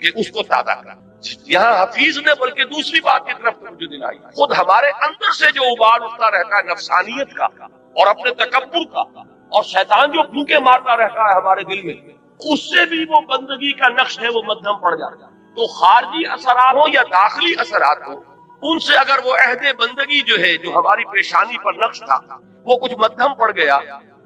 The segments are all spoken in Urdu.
کہ اس کو تازہ کرا۔ یہاں حفیظ نے بلکہ دوسری بات کی طرف توجہ دلائی، خود ہمارے اندر سے جو ابال اٹھتا رہتا ہے نفسانیت کا اور اپنے تکبر کا، اور شیطان جو پھونکے مارتا رہتا ہے ہمارے دل میں، اس سے بھی وہ بندگی کا نقش ہے وہ مدھم پڑ جاتا ہے۔ تو خارجی اثرات ہوں یا داخلی اثرات ہوں، ان سے اگر وہ عہد بندگی جو ہے جو ہماری پیشانی پر نقش تھا وہ کچھ مدھم پڑ گیا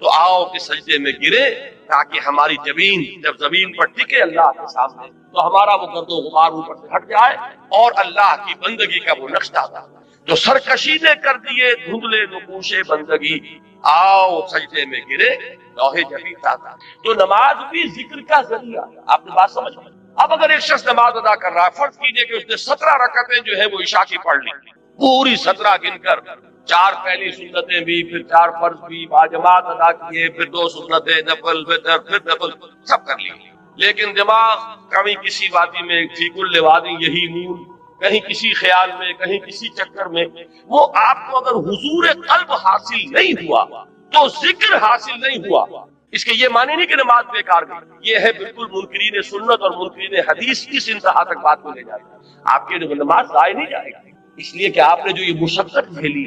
تو آؤ کہ سجدے میں گرے، تاکہ ہماری جبین جب زمین پر ٹکے اللہ کے سامنے تو ہمارا وہ گرد و غبار اوپر سے ہٹ جائے اور اللہ کی بندگی کا وہ نقش تھا جو سرکشی نے کر دیے دھندلے نقوش بندگی، آؤ سجدے میں گرے لوہے جبین تازہ۔ تو نماز بھی ذکر کا ذریعہ، آپ نے بات سمجھ۔ اب اگر ایک شخص نماز ادا کر رہا ہے، فرض کیجئے کہ اس نے 17 رکعتیں جو ہے وہ عشاء کی پڑھ لی، پوری 17 گن کر 4 پہلی سنتیں بھی، پھر 4 فرض بھی باجماعت ادا کیے، پھر 2 سنتیں نفل، پھر نفل سب کر لی، لیکن دماغ کبھی کسی وادی میں، فی کل وادی یہی نون، کہیں کسی خیال میں، کہیں کسی چکر میں، وہ آپ کو اگر حضور قلب حاصل نہیں ہوا تو ذکر حاصل نہیں ہوا، اس کے یہ معنی نہیں کہ نماز بیکار گئی۔ یہ ہے بالکل منکرین سنت اور منکرین حدیث کس انتہا تک بات کو لے جاتے ہیں۔ آپ کی نماز ضائع نہیں جائے گی، اس لیے کہ آپ نے جو یہ مشقت جھیلی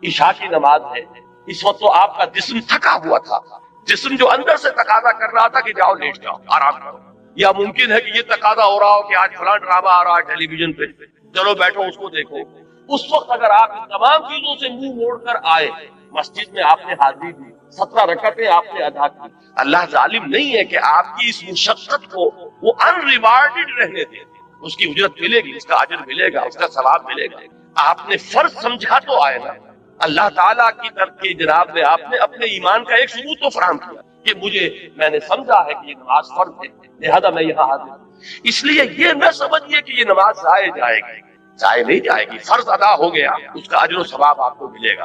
عشاء کی نماز ہے، اس وقت تو آپ کا جسم تھکا ہوا تھا، جسم جو اندر سے تقاضا کر رہا تھا کہ جاؤ لیٹ جاؤ آرام کرو، یا ممکن ہے کہ یہ تقاضا ہو رہا ہو کہ آج فلاں ڈرامہ آ رہا ہے ٹیلی ویژن پہ، چلو بیٹھو اس کو دیکھو۔ اس وقت اگر آپ ان تمام چیزوں سے منہ موڑ کر آئے، مسجد میں آپ نے حاضری دی، 17 رکعتیں آپ نے ادا کی، اللہ ظالم نہیں ہے کہ آپ کی اس مشقت کو وہ ان ریوارڈڈ رہنے دے، اس کی اجرت ملے گی، اس کا اجر ملے گا، اس کا ثواب ملے گا۔ آپ نے فرض سمجھا تو آئے نا، اللہ تعالیٰ کی طرف کی جناب میں آپ نے اپنے ایمان کا ایک ثبوت تو فراہم کیا کہ میں نے سمجھا ہے کہ یہ نماز فرض ہے، لہذا میں یہاں حاضر ہوں۔ اس لیے یہ نہ سمجھیے کہ یہ نماز ضائع جائے گی، ضائع نہیں جائے گی، فرض ادا ہو گیا، اس کا اجر و ثواب آپ کو ملے گا،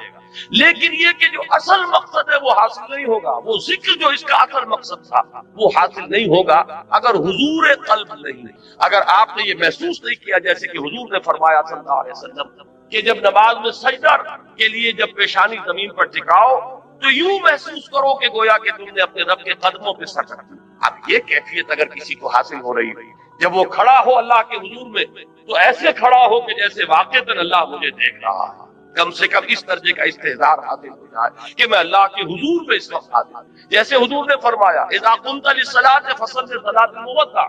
لیکن یہ کہ جو اصل مقصد ہے وہ حاصل نہیں ہوگا، وہ ذکر جو اس کا اصل مقصد تھا وہ حاصل نہیں ہوگا اگر حضور قلب نہیں، اگر آپ نے یہ محسوس نہیں کیا جیسے کہ حضور نے فرمایا صلی اللہ علیہ وسلم کہ جب نماز میں سجدہ کے لیے جب پیشانی زمین پر ٹکاؤ تو یوں محسوس کرو کہ گویا کہ تم نے اپنے رب کے قدموں پہ سر رکھ دیا۔ اب یہ کیفیت اگر کسی کو حاصل ہو رہی ہے جب وہ کھڑا ہو اللہ کے حضور میں تو ایسے کھڑا ہو کہ جیسے واقعتاً اللہ مجھے دیکھ رہا ہے، کم سے کم اس درجے کا استحضار حاصل ہو جائے کہ میں اللہ کے حضور میں اس وقت حاضر ہوں۔ جیسے حضور نے فرمایا اذا قمت للصلاۃ فصل صلاۃ الموتع،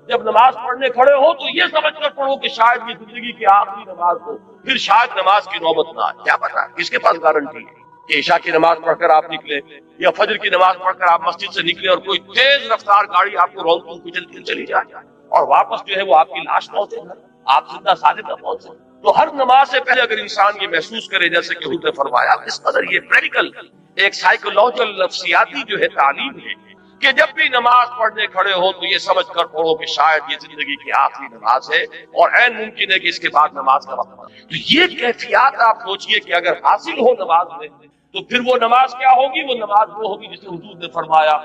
جب نماز پڑھنے کھڑے ہو تو یہ سمجھ کر پڑھو کہ شاید یہ زندگی کی آخری نماز ہو، پھر شاید نماز کی نوبت نہ آئے، کیا پتا کس کے پاس گارنٹی ہے کہ عشاء کی نماز پڑھ کر آپ نکلے یا فجر کی نماز پڑھ کر آپ مسجد سے نکلے اور کوئی تیز رفتار گاڑی آپ کو رونق کچلتی چلی جائے اور واپس جو ہے وہ آپ کی لاش پہنچے گا، آپ زندہ سالم نہ پہنچے۔ تو ہر نماز سے پہلے اگر انسان یہ محسوس کرے جیسے کہ حضور نے فرمایا، اس قدر یہ پریکٹیکل ایک سائیکولوجیکل نفسیاتی جو ہے تعلیم ہے کہ جب بھی نماز پڑھنے کھڑے ہو تو یہ سمجھ کر پڑھو کہ شاید یہ زندگی کی آخری نماز ہے اور عین ممکن ہے کہ اس کے بعد نماز کا وقت ہے۔ تو یہ کیفیات آپ سوچئے کہ اگر حاصل ہو نماز میں تو پھر وہ نماز کیا ہوگی؟ وہ نماز وہ ہوگی جسے حضور نے فرمایا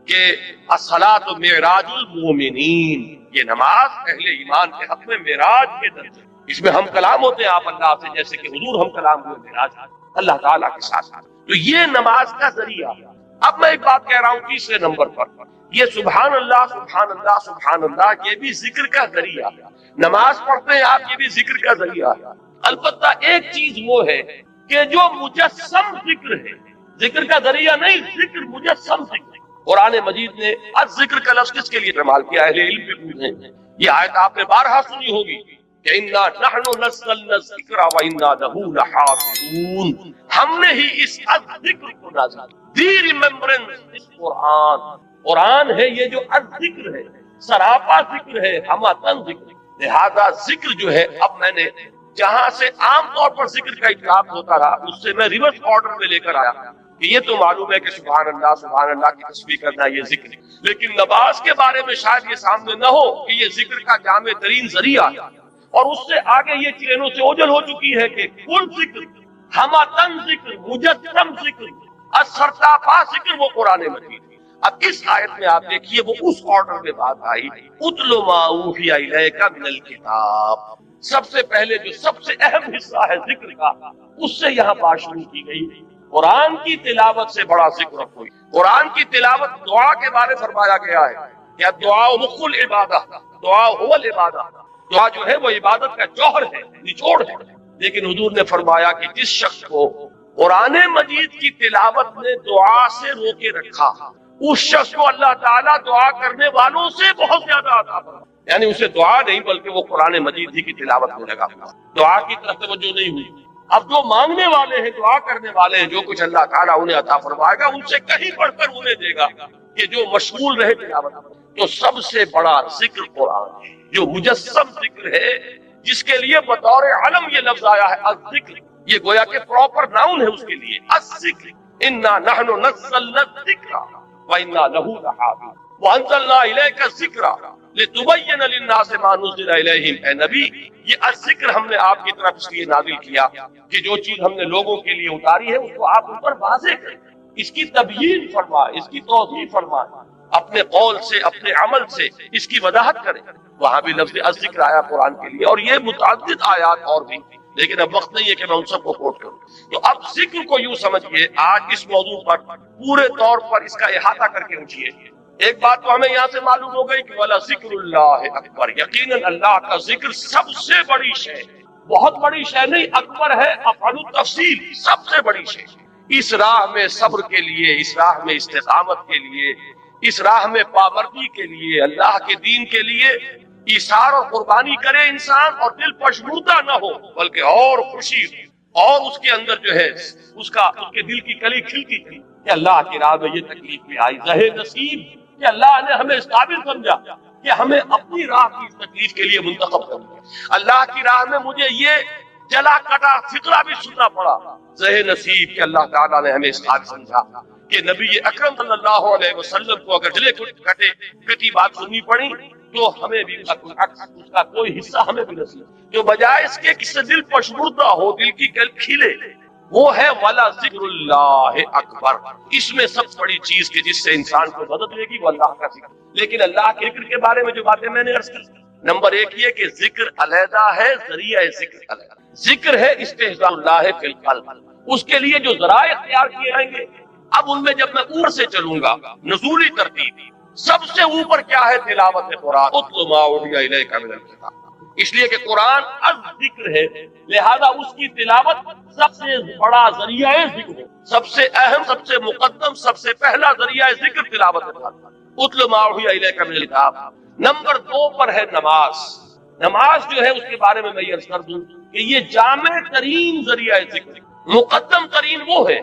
کہ الصلاۃ معراج المومنین، یہ نماز اہل ایمان کے حق میں معراج کے درجے، اس میں ہم کلام ہوتے ہیں آپ اللہ سے جیسے کہ حضور ہم کلام ہوئے معراج اللہ تعالیٰ کے ساتھ۔ تو یہ نماز کا ذریعہ۔ اب میں ایک بات کہہ رہا ہوں تیسرے نمبر پر، یہ سبحان اللہ سبحان اللہ سبحان اللہ یہ بھی ذکر کا ذریعہ، نماز پڑھتے ہیں آپ یہ بھی ذکر کا ذریعہ۔ البتہ ایک چیز وہ ہے کہ جو مجسم ذکر ہے، ذکر کا ذریعہ نہیں، ذکر مجسم ذکر۔ قرآن مجید نے الذکر کا لفظ کس کے لیے استعمال کیا ہے؟ اہل علم بھی پوچھیں، یہ آیت آپ نے بارہا سنی ہوگی کہ انا نحن نزلنا الذکر وانا لہ لحافظون، ہم نے ہی اس الذکر کو نازل، دی ریممبرنس، اس قرآن ہے یہ جو الذکر ہے، سراپا ذکر ہے، ہماتن ذکر۔ لہذا ذکر جو ہے، اب میں نے جہاں سے عام طور پر ذکر کا اطلاق ہوتا رہا اس سے میں ریورس آرڈر میں لے کر آیا کہ یہ تو معلوم ہے کہ سبحان اللہ کی تسبیح کرنا یہ ذکر ہے، لیکن نماز کے بارے میں شاید یہ سامنے نہ ہو کہ یہ ذکر کا جامع ترین ذریعہ ہے، اور اس سے آگے یہ چینوں سے اوجھل ہو چکی ہے کہ کل ذکر، ہماتن ذکر، مجسم ذکر، سرتاپا ذکر وہ قرآن مجید۔ اب اس آیت میں آپ دیکھیے وہ اس آرڈر میں بات آئی، اتل ما اوحی الیک من الکتاب، سب سے پہلے جو سب سے اہم حصہ ہے ذکر کا اس سے یہاں بات شروع کی گئی۔ قرآن کی تلاوت سے بڑا ذکر کوئی، قرآن کی تلاوت دعا کے بارے فرمایا گیا ہے کہ دعا مخ العبادہ، دعا هو العبادت، دعا جو ہے وہ عبادت کا جوہر ہے، نچوڑ ہے۔ لیکن حضور نے فرمایا کہ جس شخص کو قرآن مجید کی تلاوت نے دعا سے روکے رکھا، اس شخص کو اللہ تعالیٰ دعا کرنے والوں سے بہت زیادہ عطا فرمائے۔ یعنی اسے دعا نہیں بلکہ وہ قرآن مجید ہی کی تلاوت میں لگا ہوا، دعا کی طرف توجہ نہیں ہوئی۔ اب جو مانگنے والے ہیں، دعا کرنے والے ہیں، جو کچھ اللہ تعالیٰ انہیں عطا فرمائے گا ان سے کہیں بڑھ کر انہیں دے گا کہ جو مشغول رہے تلاوت۔ تو سب سے بڑا ذکر قرآن ہے، جو مجسم ذکر ہے، جس کے لیے بطور علم یہ لفظ آیا ہے الذکر، یہ گویا کہ پراپر ناؤن ہے اس کے لیے، الذکر انا نحن نزلنا الذکر وانا له لحافظون وانزلنا الیک الذکر لتبین للناس ما نزل الیہم۔ اے نبی، یہ الذکر ہم نے آپ کی طرف اس لیے نازل کیا کہ جو چیز ہم نے لوگوں کے لیے اتاری ہے اس کو آپ ان پر واضح کریں، اس کی تبیین فرمائے، اس کی توضیح فرمائے، اپنے قول سے اپنے عمل سے اس کی وضاحت کریں۔ وہاں بھی لفظ الذکر آیا قرآن کے لیے، اور یہ متعدد آیات اور بھی، لیکن اب وقت نہیں ہے کہ میں ان سب کو کوٹ کروں۔ تو اب ذکر کو یوں سمجھیے، آج اس موضوع پر پورے طور پر اس کا احاطہ کر کے اٹھیے۔ ایک بات تو ہمیں یہاں سے معلوم ہو گئی کہ وَلَا ذِكْرُ اللَّهِ اکبر، یقیناً اللہ کا ذکر سب سے بڑی شے، بہت بڑی شے نہیں، اکبر ہے افعل التفصیل، سب سے بڑی شے۔ اس راہ میں صبر کے لیے، اس راہ میں استقامت کے لیے، اس راہ میں پابندی کے لیے، اللہ کے دین کے لیے ایثار اور قربانی کرے انسان، اور دل پشمردہ نہ ہو بلکہ اور خوشی اور اس کے اندر جو ہے اس کے دل کی کلی کھلتی تھی کہ اللہ کی راہ میں یہ تکلیف بھی آئی، زہے نصیب کہ اللہ نے ہمیں اس قابل سمجھا کہ ہمیں اپنی راہ کی اس تکلیف کے لیے منتخب کر دیا۔ اللہ کی راہ میں مجھے یہ جلا کٹا فقرہ بھی سننا پڑا، زہے نصیب کہ اللہ تعالیٰ نے ہمیں اس قابل سمجھا کہ نبی اکرم صلی اللہ علیہ وسلم کو اگر جلے کٹے کٹی بات سننی پڑی تو ہمیں بھی اس کا کوئی حصہ ہمیں بھی نصیب، جو بجائے اس کے کس سے دل پشمردہ ہو، دل کی کل کھلے، وہ ہے وَلَا ذِكْرُ اللَّهِ اکبر۔ اس میں سب سے بڑی چیز کہ جس سے انسان کو مدد ملے گی وہ اللہ کا ذکر۔ لیکن اللہ کے ذکر کے بارے میں جو باتیں میں نے عرض کی، نمبر ایک یہ کہ ذکر علیحدہ ہے، ذریعہ ذکر علیحدہ۔ ذکر ہے استحضاء اللہ فی القلب، اس کے لیے جو ذرائع اختیار کیے جائیں گے، اب ان میں جب میں اوپر سے چلوں گا، نزولی ترتیب، سب سے اوپر کیا ہے؟ تلاوت قرآن، اتل ما اوحی الیک من الکتاب۔ اس لیے کہ قرآن الذکر ہے، لہذا اس کی تلاوت سب سے بڑا ذریعہ ذکر ہے، سب سے اہم، سب سے مقدم، سب سے پہلا ذریعہ ذکر تلاوت قرآن۔ اتل ما اوحی الیک من الکتاب۔ نمبر 2 پر ہے نماز۔ نماز جو ہے اس کے بارے میں یہ عرض کر دوں کہ یہ جامع ترین ذریعہ ذکر، مقدم ترین وہ ہے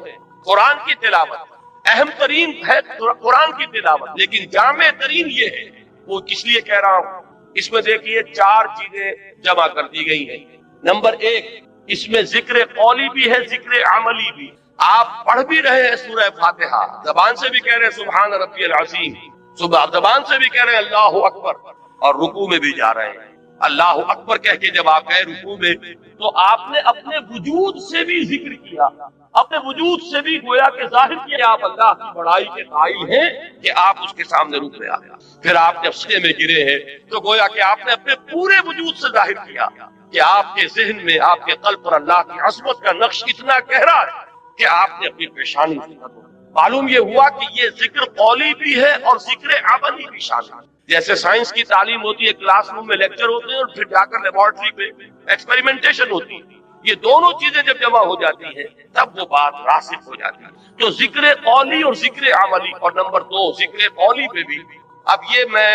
قرآن کی تلاوت، اہم ترین ہے قرآن کی تلاوت، لیکن جامع ترین یہ ہے۔ وہ کس لیے کہہ رہا ہوں؟ اس میں دیکھیے 4 چیزیں جمع کر دی گئی ہیں۔ نمبر 1، اس میں ذکر قولی بھی ہے، ذکر عملی بھی۔ آپ پڑھ بھی رہے ہیں سورہ فاتحہ، زبان سے بھی کہہ رہے ہیں سبحان ربی العظیم، زبان سے بھی کہہ رہے ہیں اللہ اکبر، اور رکوع میں بھی جا رہے ہیں اللہ اکبر کہہ کے۔ جب آپ گئے رکوع میں تو آپ نے اپنے وجود سے بھی ذکر کیا، اپنے وجود سے بھی گویا کہ ظاہر کیا کہ آپ اللہ کی بڑائی کے قائل ہیں کہ آپ اس کے سامنے رکے آئے۔ پھر آپ جب سجدے میں گرے ہیں تو گویا کہ آپ نے اپنے پورے وجود سے ظاہر کیا کہ آپ کے ذہن میں، آپ کے قلب پر اللہ کی عظمت کا نقش اتنا گہرا ہے کہ آپ نے اپنی پیشانی سے معلوم یہ ہوا کہ یہ ذکر قولی بھی ہے اور ذکر عملی بھی شامل ہے۔ جیسے سائنس کی تعلیم ہوتی ہے، کلاس روم میں لیکچر ہوتے ہیں اور پھر جا کر لیبارٹری پہ ایکسپیریمنٹیشن ہوتی ہے، یہ دونوں چیزیں جب جمع ہو جاتی ہیں تب وہ بات راسخ ہو جاتی ہے۔ تو ذکر قولی اور ذکر عملی، اور نمبر 2 ذکر قولی پہ بھی۔ اب یہ میں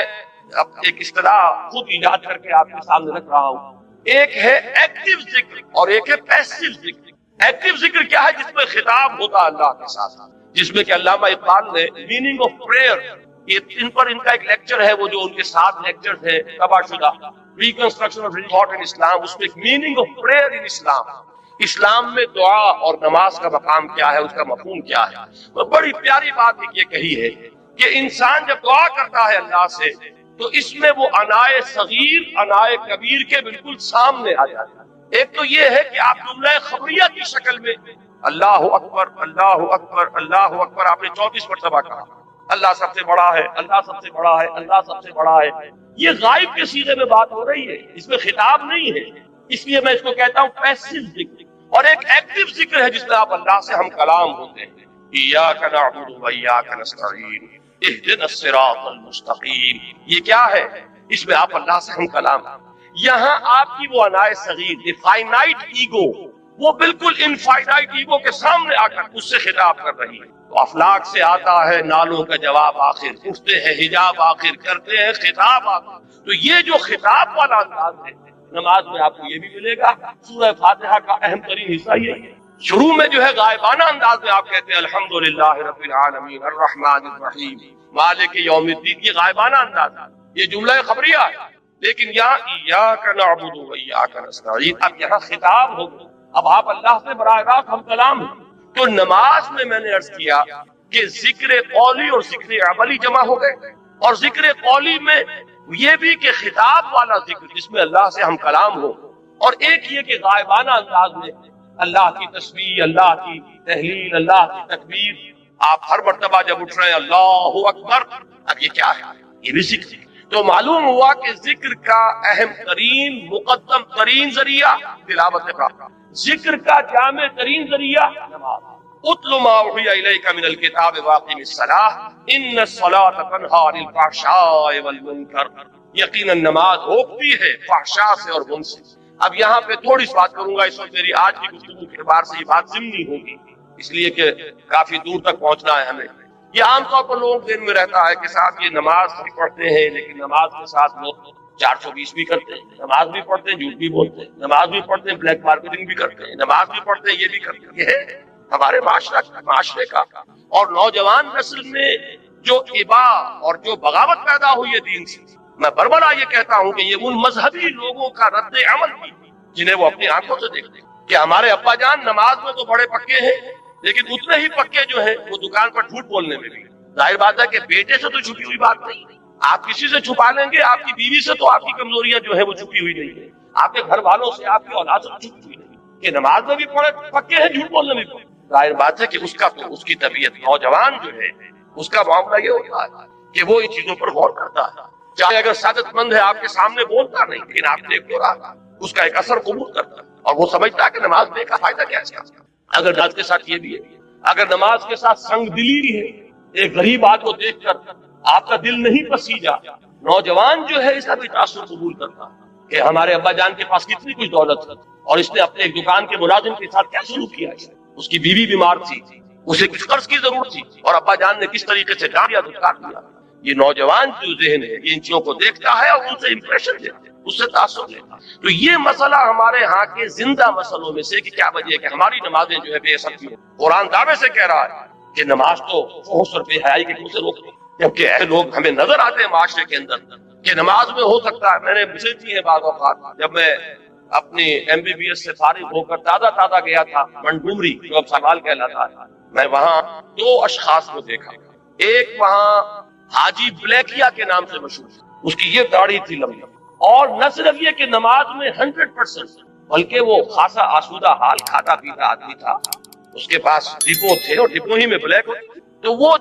ایک اصطلاح خود ایجاد کر کے آپ کے سامنے رکھ رہا ہوں۔ ایک ہے ایکٹیو ذکر اور ایک ہے پیسیو ذکر۔ ایکٹیو ذکر کیا ہے؟ جس میں خطاب ہوتا اللہ کے ساتھ، جس میں کہ علامہ اقبال نے میننگ آف پریئر، ان پر ان کا ایک لیکچر ہے، وہ جو ان کے 7 لیکچرز ہیں تباہ شدہ، ریکنسٹرکشن آف تھاٹ ان اسلام، اس میں ایک میننگ آف پریئر ان اسلام، اسلام میں دعا اور نماز کا مقام کیا ہے، اس کا مفہوم کیا ہے۔ تو بڑی پیاری بات یہ کہی ہے کہ انسان جب دعا کرتا ہے اللہ سے تو اس میں وہ انائے صغیر انائے کبیر کے بالکل سامنے آ جاتا ہے۔ ایک تو یہ ہے کہ آپ جملہ خبریہ کی شکل میں اللہ اکبر اللہ اکبر اللہ اکبر آپ نے 34 مرتبہ کہا، اللہ سب سے بڑا ہے، اللہ سب سے بڑا ہے، اللہ سب سے بڑا ہے۔ یہ غائب کے صیغے میں بات ہو رہی ہے، اس میں خطاب نہیں ہے، اس لیے میں اس کو کہتا ہوں پیسیو ذکر۔ اور ایک ایکٹیو ذکر ہے جس میں آپ اللہ سے ہم کلام ہوتے ہیں، ایاک نعبد و ایاک نستعین اہدنا الصراط المستقیم۔ یہ کیا ہے؟ اس میں آپ اللہ سے ہم کلام. یہاں آپ کی وہ انائے صغیر فائنائٹ ایگو وہ بالکل انفائنائٹ ایگو کے سامنے آ کر اس سے خطاب کر رہی ہے. تو افلاک سے آتا ہے نالوں کا جواب آخر، اٹھتے ہیں حجاب آخر، کرتے ہیں خطاب آخر. تو یہ جو خطاب والا انداز ہے نماز میں آپ کو یہ بھی ملے گا. سورہ فاتحہ کا اہم ترین حصہ یہی ہے. شروع میں جو ہے غائبانہ انداز میں آپ کہتے ہیں الحمدللہ رب العالمین الرحمن الرحیم مالک یوم الدین، یہ غائبانہ انداز ہے، یہ جملہ خبریہ ہے. لیکن یہاں ایاک نعبد و ایاک نستعین، اب یہاں خطاب ہوگا، اب آپ اللہ سے براہ راست ہم کلام ہیں. تو نماز میں میں نے عرض کیا کہ ذکر قولی اور ذکر عملی جمع ہو گئے، اور ذکر قولی میں یہ بھی کہ خطاب والا ذکر جس میں اللہ سے ہم کلام ہو، اور ایک یہ کہ غائبانہ انداز میں اللہ کی تسبیح، اللہ کی تحلیل، اللہ کی تکبیر. آپ ہر مرتبہ جب اٹھ رہے ہیں اللہ اکبر، اب یہ کیا ہے؟ یہ بھی ذکر. تو معلوم ہوا کہ ذکر کا اہم ترین مقدم ترین ذریعہ تلاوت قرآن، ذکر کا جامع ترین ذریعہ نماز. اتل ما اوحی الیک من الکتاب واقم الصلاۃ ان الصلاۃ تنہی عن الفحشاء والمنکر، یقینا نماز روکتی ہے فحشاء سے اور منکر سے. اب یہاں پہ تھوڑی سی بات کروں گا، اس وقت میری آج کی گفتگو کے اعتبار سے یہ بات ضمنی ہوگی، اس لیے کہ کافی دور تک پہنچنا ہے ہمیں. یہ عام طور پر لوگوں کے ذہن میں رہتا ہے کہ صاحب یہ نماز بھی پڑھتے ہیں لیکن نماز کے ساتھ لوگ 420 بھی کرتے ہیں، نماز بھی پڑھتے ہیں جھوٹ بھی بولتے ہیں، نماز بھی پڑھتے ہیں بلیک مارکیٹنگ بھی کرتے ہیں، نماز بھی پڑھتے ہیں یہ بھی کرتے ہیں. یہ ہے ہمارے معاشرے کا اور نوجوان نسل میں جو ابا اور جو بغاوت پیدا ہوئی ہے دین سے. میں بربلا یہ کہتا ہوں کہ یہ ان مذہبی لوگوں کا رد عمل بھی جنہیں وہ اپنی آنکھوں سے دیکھتے ہیں کہ ہمارے ابا جان نماز میں تو بڑے پکے ہیں لیکن اتنے ہی پکے جو ہیں وہ دکان پر جھوٹ بولنے میں بھی. ظاہر بات ہے کہ بیٹے سے تو چھپی ہوئی بات نہیں، آپ کسی سے چھپا لیں گے، آپ کی بیوی سے تو آپ کی کمزوریاں جو ہے وہ چھپی ہوئی نہیں ہے، آپ کے گھر والوں سے، آپ کی اولاد سے چھپی ہوئی نہیں. کہ نماز میں بھی پڑے پکے ہیں، جھوٹ بولنے میں بھی. ظاہر بات ہے کہ اس کا تو اس کی طبیعت نوجوان جو ہے اس کا معاملہ یہ ہوتا ہے کہ وہ ان چیزوں پر غور کرتا ہے. چاہے اگر سعادت مند ہے آپ کے سامنے بولتا نہیں لیکن آپ دیکھ تو رہا، اس کا ایک اثر قبول کرتا ہے اور وہ سمجھتا ہے کہ نماز میں کا فائدہ کیا ہے. اگر نماز کے ساتھ یہ بھی ہے، اگر نماز کے ساتھ سنگ دلی بھی ہے، ایک غریب آدمی کو دیکھ کر آپ کا دل نہیں پسیجا، نوجوان جو ہے اس کا بھی تاثر قبول کرتا کہ ہمارے ابا جان کے پاس کتنی کچھ دولت ہے اور اس نے اپنے ایک دکان کے ملازم کے ساتھ کیا سلوک کیا ہے. اس کی بیوی بیمار تھی، اسے کچھ قرض کی ضرورت تھی اور ابا جان نے کس طریقے سے ڈال دیا، دھتکار دیا. یہ نوجوان جو ذہن ہے یہ ان چیزوں کو دیکھتا ہے اور ان سے امپریشن لیتا ہے، اس سے تاثر لیتا ہے. تو یہ مسئلہ ہمارے ہاں کے زندہ مسئلوں میں سے کہ کیا وجہ ہے کہ ہماری نمازیں جو ہے بے اثر ہیں. قرآن دعوے سے کہہ رہا ہے کہ نماز تو فحش اور بے حیائی کے منہ سے روک دیں، جبکہ ایسے لوگ ہمیں نظر آتے ہیں معاشرے کے اندر کہ نماز میں ہو سکتا ہے. میں نے وزٹ کی ہے بعض اوقات، جب میں اپنی MBBS سے فارغ ہو کر تازہ گیا تھا منڈومری جو اب سوال کہلاتا ہے، میں وہاں 2 اشخاص کو دیکھا. ایک وہاں حاجی بلیکیا کے نام سے مشہور، اس کی یہ داڑھی تھی لمبی، اور نہ صرف یہ کہ نماز میں 100% بلکہ وہ خاصا آسودہ حال کھاتا پیتا آدمی تھا. اس کے پاس ڈپو تھے اور ڈپو ہی میں بلیک ہوتے، تو وہ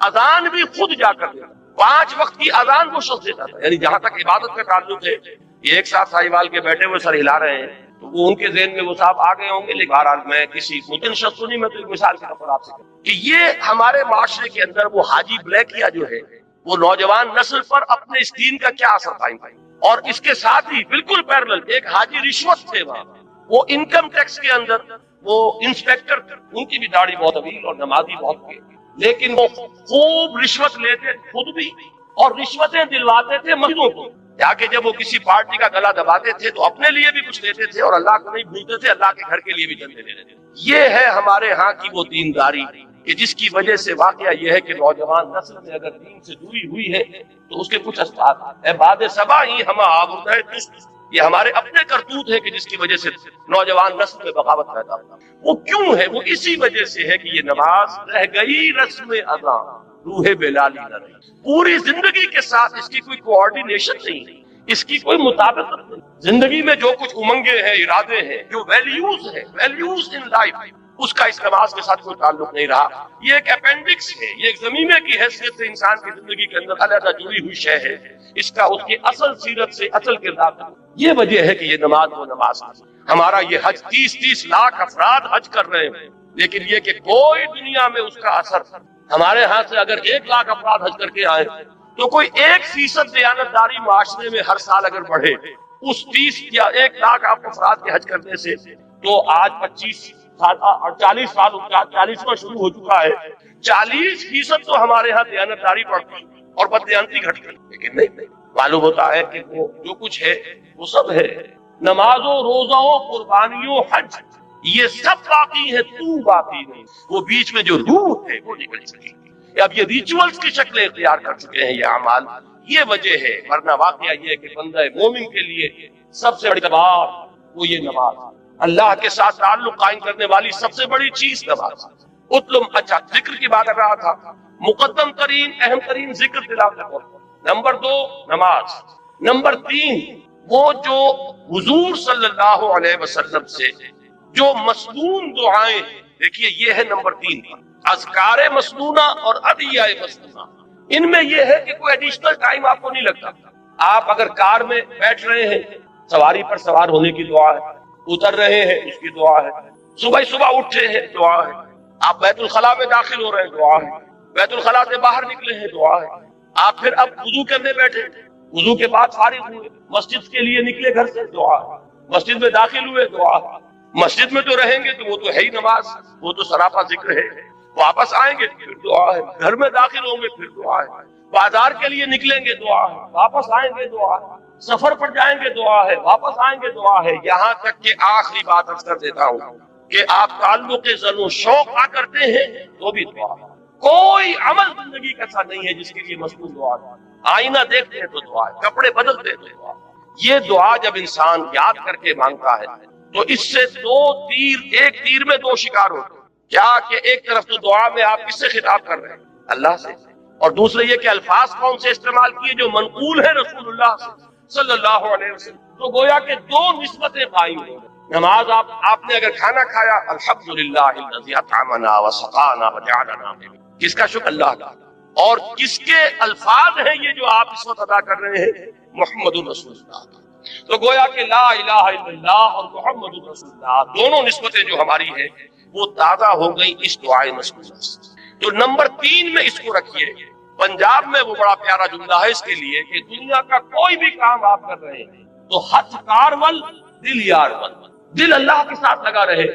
اذان بھی خود جا کر دیتا، 5 وقت کی اذان وہ شخص دیتا تھا. یعنی جہاں تک عبادت کا تعلق ہے، یہ ایک ساتھ ساہیوال کے بیٹھے ہوئے سر ہلا رہے ہیں تو وہ ان کے ذہن میں وہ صاحب آ گئے ہوں گے. لیکن بہرحال میں کسی متن شخص نہیں، میں تو ایک مثال کے طور پر آپ سے کہ یہ ہمارے معاشرے کے اندر وہ حاجی بلیکیا جو ہے وہ نوجوان نسل پر اپنے اس دین کا کیا اثر قائم ہے. اور اس کے ساتھ ہی بالکل پیرلل ایک حاجی رشوت تھے وہاں، وہ انکم ٹیکس کے اندر وہ انسپیکٹر، ان کی بھی داڑھی بہت طویل اور نمازی بہت تھے، لیکن وہ خوب رشوت لیتے خود بھی اور رشوتیں دلواتے تھے مسجدوں کو. کہ جب وہ کسی پارٹی کا گلا دباتے تھے تو اپنے لیے بھی کچھ لیتے تھے اور اللہ کو نہیں بھولتے تھے، اللہ کے گھر کے لیے بھی چندے لیتے تھے. یہ ہے ہمارے ہاں کی وہ دینداری کہ جس کی وجہ سے واقعہ یہ ہے کہ نوجوان نسل میں اگر دین سے دوری ہوئی ہے تو اس کے کچھ اثرات ہیں. باد صبا ہی ہم آورد ہے تست، یہ ہمارے اپنے کرتوت ہے کہ جس کی وجہ سے نوجوان نسل میں بغاوت پیدا ہوتا. وہ کیوں ہے؟ وہ اسی وجہ سے ہے کہ یہ نماز رہ گئی رسم اذاں، روح بلالی نہ رہی. پوری زندگی کے ساتھ اس کی کوئی کوآرڈینیشن نہیں، اس کی کوئی مطابقت نہیں. زندگی میں جو کچھ امنگیں ہیں، ارادے ہیں، جو ویلیوز ہیں، ویلیوز ان لائف، اس کا اس نماز کے ساتھ کوئی تعلق نہیں رہا. یہ ایک اپینڈکس ہے، یہ ایک ضمیمے کی حیثیت سے انسان کی زندگی کے اندر علیحدہ جڑی ہوئی شے ہے. اس کا اس کی اصل سیرت سے، اصل کردار سے یہ وجہ ہے کہ یہ نماز وہ نماز ہے. ہمارا یہ حج 30 لاکھ افراد حج کر رہے ہیں، لیکن یہ کہ کوئی دنیا میں اس کا اثر، ہمارے ہاں سے اگر 1 لاکھ افراد حج کر کے آئے تو کوئی 1% دیانتداری معاشرے میں ہر سال اگر بڑھے، اس 30 یا 1 لاکھ آپ افراد کے حج کرنے سے، تو آج 25 سال اور 40 سال 40واں شروع ہو چکا ہے، 40% تو ہمارے ہاں دیانتداری بڑھتی اور بددیانتی گھٹتی، لیکن نہیں، معلوم ہوتا ہے کہ وہ جو کچھ ہے وہ سب ہے، نمازوں، روزوں، قربانیوں، حج، یہ سب باقی ہے، تو باقی نہیں، وہ بیچ میں جو روح ہے وہ نکل چکی ہے۔ اب یہ ریچولز کی شکلیں اختیار کر چکے ہیں یہ اعمال، یہ وجہ ہے، ورنہ واقعہ یہ ہے کہ بندہ مومن کے لیے سب سے بڑی تبار وہ یہ نماز، اللہ کے ساتھ تعلق قائم کرنے والی سب سے بڑی چیز نماز۔ اچھا، ذکر کی بات کر رہا تھا، مقدم ترین اہم ترین ذکر تلاوت، نمبر 2 نماز، نمبر 3 وہ جو حضور صلی اللہ علیہ وسلم سے جو مسنون دعائیں، دیکھیے یہ ہے نمبر 3 اذکار مسنونہ اور ادعیہ مسنونہ، ان میں یہ ہے کہ کوئی ایڈیشنل ٹائم آپ کو نہیں لگتا۔ آپ اگر کار میں بیٹھ رہے ہیں، سواری پر سوار ہونے کی دعا ہے، اتر رہے ہیں اس کی دعا ہے، صبح اٹھے ہیں دعا ہے، آپ بیت الخلاء میں داخل ہو رہے ہیں دعا ہے، بیت الخلاء سے باہر نکلے ہیں دعا ہے، آپ پھر اب وضو کرنے بیٹھے، وضو کے بعد فارغ ہوئے، مسجد کے لیے نکلے گھر سے دعا ہے، مسجد میں داخل ہوئے دعا ہے، مسجد میں تو رہیں گے تو وہ تو ہے ہی نماز، وہ تو سراپا ذکر ہے، واپس آئیں گے پھر دعا ہے، گھر میں داخل ہوں گے پھر دعا ہے، بازار کے لیے نکلیں گے دعا ہے، واپس آئیں گے دعا ہے، سفر پر جائیں گے دعا ہے، واپس آئیں گے دعا ہے، یہاں تک کہ آخری بات عرض کر دیتا ہوں کہ آپ تعلق زن و شوق کرتے ہیں تو بھی دعا ہے، کوئی عمل زندگی کا ایسا نہیں ہے جس کے لیے مسنون دعا ہے، آئینہ دیکھتے ہیں تو دعا ہے، کپڑے بدلتے ہیں تو دعا ہے، یہ دعا جب انسان یاد کر کے مانگتا ہے تو اس سے ایک تیر میں 2 شکار ہوتے ہیں، کیا کہ ایک طرف تو دعا میں آپ کس سے خطاب کر رہے ہیں؟ اللہ سے، اور دوسرے یہ کہ الفاظ کون سے استعمال کیے جو منقول ہے رسول اللہ صلی اللہ علیہ وسلم، تو گویا کہ 2 نسبتیں قائم ہیں۔ نماز آپ نے اگر کھانا کھایا، الحمدللہ الذی اطعمنا وسقانا وجعلنا، کس کا شکر؟ اللہ کا، اور کس کے الفاظ ہیں یہ جو آپ اس وقت ادا کر رہے ہیں؟ محمد رسول اللہ، تو گویا کہ لا الہ الا اللہ اور محمد رسول اللہ دونوں نسبتیں جو ہماری ہیں وہ تازہ ہو گئی اس دعائے مسنونہ سے۔ تو نمبر 3 میں اس کو رکھیے، پنجاب میں وہ بڑا پیارا جملہ ہے اس کے لیے کہ دنیا کا کوئی بھی کام آپ کر رہے ہیں تو ہاتھ کارول دل یار ول، دل اللہ کے ساتھ لگا رہے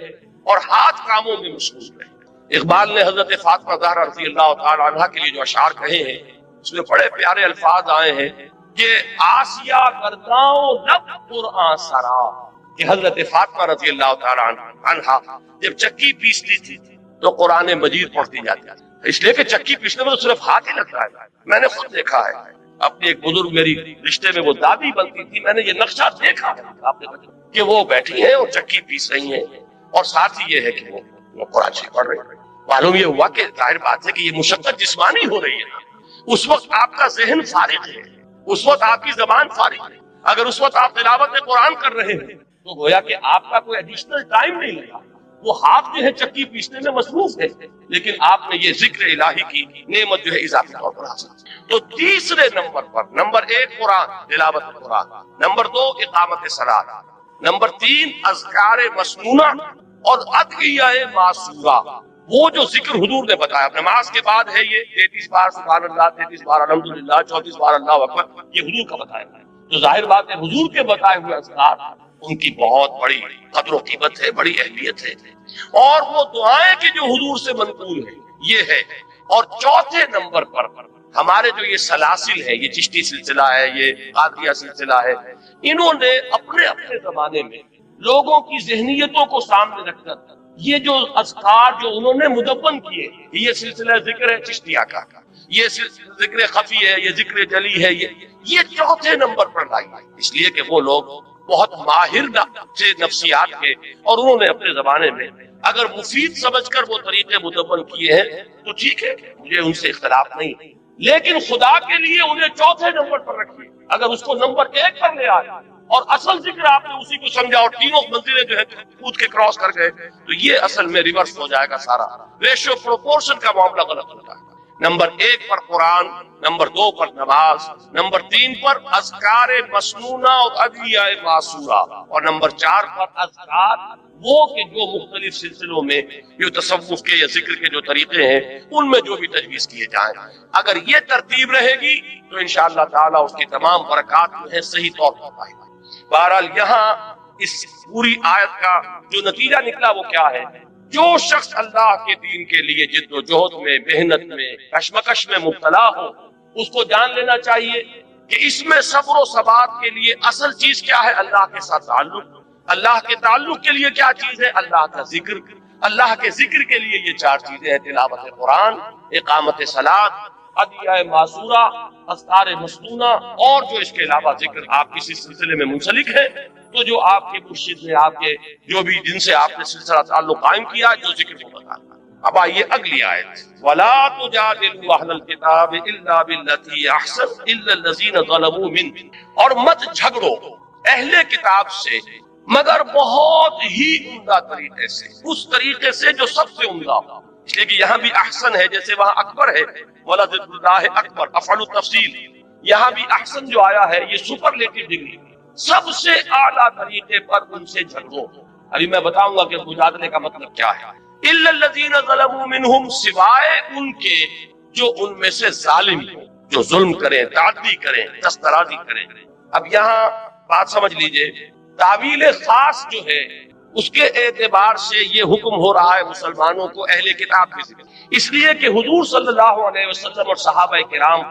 اور ہاتھ کاموں میں مشغول رہے۔ اقبال نے حضرت فاطمہ زہرا رضی اللہ تعالی عنہا کے لیے جو اشعار کہے ہیں اس میں بڑے پیارے الفاظ آئے ہیں کہ آسیہ گرداؤں لب قرآن سرا، کہ حضرت فاطمہ رضی اللہ تعالی عنہا جب چکی پیستی تھی تو قرآن مجید پڑھتی جاتی تھی، اس لیے کہ چکی پیسنے میں تو صرف ہاتھ ہی لگتا ہے، میں نے خود دیکھا ہے، اپنی ایک بزرگ میری رشتے میں وہ دادی بنتی تھی، میں نے یہ نقشہ دیکھا آپ نے کہ وہ بیٹھی ہیں اور چکی پیس رہی ہیں اور ساتھ ہی یہ ہے کہ وہ قرآن شریف پڑھ رہی ہیں۔ معلوم یہ ہوا کہ ظاہر بات ہے کہ یہ مشقت جسمانی ہو رہی ہے، اس وقت آپ کا ذہن فارغ ہے، اس وقت آپ کی زبان فارغ ہے، اگر اس وقت آپ تلاوت قرآن کر رہے ہیں تو گویا کہ آپ کا کوئی ایڈیشنل ٹائم نہیں لگا، وہ ہاتھ جو ہے چکی پیسنے میں مصروف ہے، لیکن آپ نے یہ ذکر الہی کی نعمت جو ہے اضافی طور پر حاصل۔ تو تیسرے نمبر پر، نمبر 1 قرآن، تلاوت قرآن، نمبر 2 اقامت صلاۃ، نمبر 3 اذکار مسنونہ اور ادعیہ معصورہ، وہ جو ذکر حضور نے بتایا نماز کے بعد ہے یہ 33 بار سبحان اللہ، 33 بار الحمدللہ، 34 بار اللہ اکبر، یہ حضور کا بتایا ہے، تو ظاہر بات ہے حضور کے بتائے ہوئے اذکار ان کی بہت بڑی قدر و قیمت ہے، بڑی اہمیت ہے، اور وہ دعائیں کہ جو حضور سے منقول ہیں یہ ہے۔ اور چوتھے نمبر پر ہمارے جو یہ سلاسل ہے، یہ چشتی سلسلہ ہے، یہ قادریہ سلسلہ ہے، انہوں نے اپنے اپنے زمانے میں لوگوں کی ذہنیتوں کو سامنے رکھ کر یہ جو اذکار جو انہوں نے مدون کیے، یہ سلسلہ ذکر ہے چشتیہ کا، یہ ذکر خفی ہے، یہ ذکر جلی ہے، یہ چوتھے نمبر پر لائی، اس لیے کہ وہ لوگ بہت ماہر نفسیات کے، اور انہوں نے اپنے زمانے میں اگر مفید سمجھ کر وہ طریقے مدون کیے ہیں تو ٹھیک ہے، مجھے ان سے اختلاف نہیں، لیکن خدا کے لیے انہیں چوتھے نمبر پر رکھیے، اگر اس کو نمبر 1 پر لے آئے اور اصل ذکر آپ نے اسی کو سمجھا اور تینوں منزلیں جو ہے کود کے کراس کر گئے تو یہ اصل میں ریورس ہو جائے گا، سارا ریشو پروپورشن کا معاملہ غلط ہوتا ہے۔ نمبر 1 پر قرآن، نمبر 2 پر نماز، نمبر 3 پر اذکار مسنونہ اور ادعیہ معصورہ، اور نمبر 4 پر اذکار وہ کہ جو مختلف سلسلوں میں جو تصوف کے یا ذکر کے جو طریقے ہیں ان میں جو بھی تجویز کیے جائیں. اگر یہ ترتیب رہے گی تو انشاءاللہ تعالیٰ اس کی تمام برکات جو ہے صحیح طور پر پائے گی. بہرحال یہاں اس پوری آیت کا جو نتیجہ نکلا وہ کیا ہے؟ جو شخص اللہ کے دین کے لیے جد و جہد میں، محنت میں، کشمکش میں مبتلا ہو، اس کو جان لینا چاہیے کہ اس میں صبر و ثبات کے لیے اصل چیز کیا ہے؟ اللہ کے ساتھ تعلق. اللہ کے تعلق کے لیے کیا چیز ہے؟ اللہ کا ذکر. اللہ کے ذکر کے لیے یہ 4 چیزیں ہیں: تلاوت قرآن، اقامت صلاۃ، ادعیہ معصورہ، اذکار مسنونہ، اور جو اس کے علاوہ ذکر آپ کسی سلسلے میں منسلک ہیں تو جو آپ کے مرشد نے، آپ کے جو بھی جن سے آپ نے سلسلہ تعلق قائم کیا، جو ذکر کو بتانا. اب آئیے اگلی آیت، وَلَا تُجَادِلُوا أَهْلَ الْكِتَابِ إِلَّا بِالَّتِي هِيَ أَحْسَنُ إِلَّا الَّذِينَ ظَلَمُوا مِنْهُمْ، اور مت جھگڑو اہل کتاب سے مگر بہت ہی عمدہ طریقے سے، اس طریقے سے جو سب سے عمدہ ہو. اس لیے کہ یہاں بھی احسن ہے، جیسے وہاں اکبر ہے، وَلَذِكْرُ اللَّهِ أَكْبَرُ، افعل التفصیل. یہاں بھی احسن جو آیا ہے یہ سپرلیٹو ڈگری، سب سے اعلیٰ طریقے پر ان سے جھگڑو. ابھی میں بتاؤں گا کہ مجادلے کا مطلب کیا ہے. إِلَّا الَّذِينَ ظَلَمُوا مِنْهُمْ، سوائے ان کے جو ان میں سے ظالم ہوں، جو ظلم کریں، تعدی کریں، دسترازی کریں. اب یہاں بات سمجھ لیجئے، تعویل خاص جو ہے اس کے اعتبار سے یہ حکم ہو رہا ہے مسلمانوں کو اہل کتاب کے ذکر، اس لیے کہ حضور صلی اللہ علیہ وسلم اور صحابہ کرام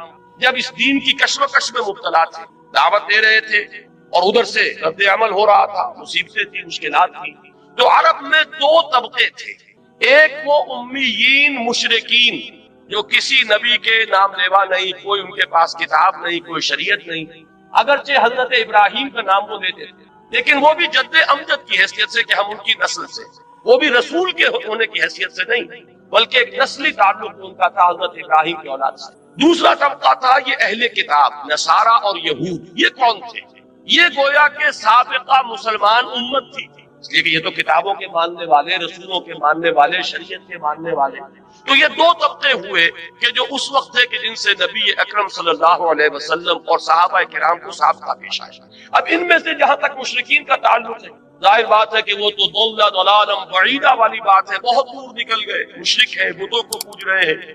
جب اس دین کی کشمکش میں مبتلا تھے، دعوت دے رہے تھے اور ادھر سے رد عمل ہو رہا تھا، مصیبتیں تھی، مشکلات تھی، تو عرب میں 2 طبقے تھے. ایک وہ امیین مشرکین جو کسی نبی کے نام لیوا نہیں، کوئی ان کے پاس کتاب نہیں، کوئی شریعت نہیں، اگرچہ حضرت ابراہیم کا نام وہ لیتے تھے لیکن وہ بھی جد امجد کی حیثیت سے کہ ہم ان کی نسل سے، وہ بھی رسول کے ہونے کی حیثیت سے نہیں بلکہ ایک نسلی تعلق ان کا تھا حضرت ابراہیم کی اولاد سے. دوسرا طبقہ تھا یہ اہل کتاب، نصارہ اور یہود. یہ کون تھے؟ یہ گویا کہ سابقہ مسلمان امت تھی، اس لیے کہ یہ تو کتابوں کے ماننے والے، رسولوں کے ماننے والے، شریعت کے ماننے والے. تو یہ 2 طبقے ہوئے کہ جو اس وقت تھے کہ جن سے نبی اکرم صلی اللہ علیہ وسلم اور صحابہ کرام کو سابقہ پیش آیا. اب ان میں سے جہاں تک مشرکین کا تعلق ہے، ظاہر بات ہے کہ وہ تو ضلالا بعیدہ والی بات ہے، بہت دور نکل گئے، مشرک ہیں، بتوں کو پوج رہے ہیں،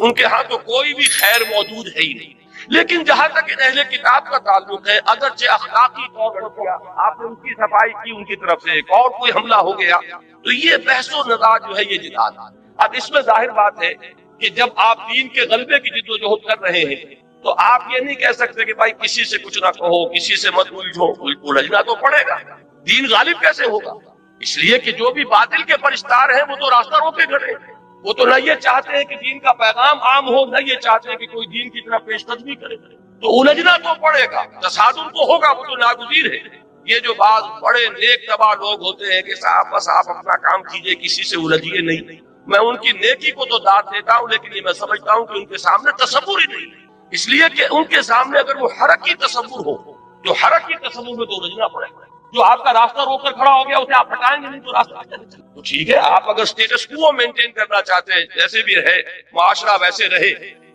ان کے ہاں تو کوئی بھی خیر موجود ہے ہی نہیں. لیکن جہاں تک اہل کتاب کا تعلق ہے، اگرچہ اخلاقی طور پر آپ نے ان کی صفائی کی، ان کی طرف سے ایک اور کوئی حملہ ہو گیا، تو یہ بحث و نزاع جو ہے یہ جدال. اب اس میں ظاہر بات ہے کہ جب آپ دین کے غلبے کی جد و جہد کر رہے ہیں تو آپ یہ نہیں کہہ سکتے کہ بھائی کسی سے کچھ نہ کہو، کسی سے مت الجھو، الجھنا تو پڑے گا. دین غالب کیسے ہوگا؟ اس لیے کہ جو بھی باطل کے پرستار ہیں وہ تو راستہ روکے کھڑے ہیں، وہ تو نہ یہ چاہتے ہیں کہ دین کا پیغام عام ہو، نہ یہ چاہتے ہیں کہ کوئی دین کی طرف پیش قدمی کرے. تو الجھنا تو پڑے گا، تصادم تو ہوگا، وہ تو ناگزیر ہے. یہ جو بعض بڑے نیک تباہ لوگ ہوتے ہیں کہ صاحب بس آپ اپنا کام کیجئے، کسی سے الجھیے نہیں، میں ان کی نیکی کو تو داد دیتا ہوں لیکن یہ میں سمجھتا ہوں کہ ان کے سامنے تصور ہی نہیں ہے. اس لیے کہ ان کے سامنے اگر وہ حرکی تصور ہو، جو حرکی تصور میں تو الجھنا پڑے گا. جو آپ کا راستہ روک کر کھڑا ہو گیا اسے آپ ہٹائیں گے نہیں تو راستہ تو ٹھیک ہے. آپ اگر اسٹیٹس کو مینٹین کرنا چاہتے ہیں، جیسے بھی رہے معاشرہ ویسے رہے،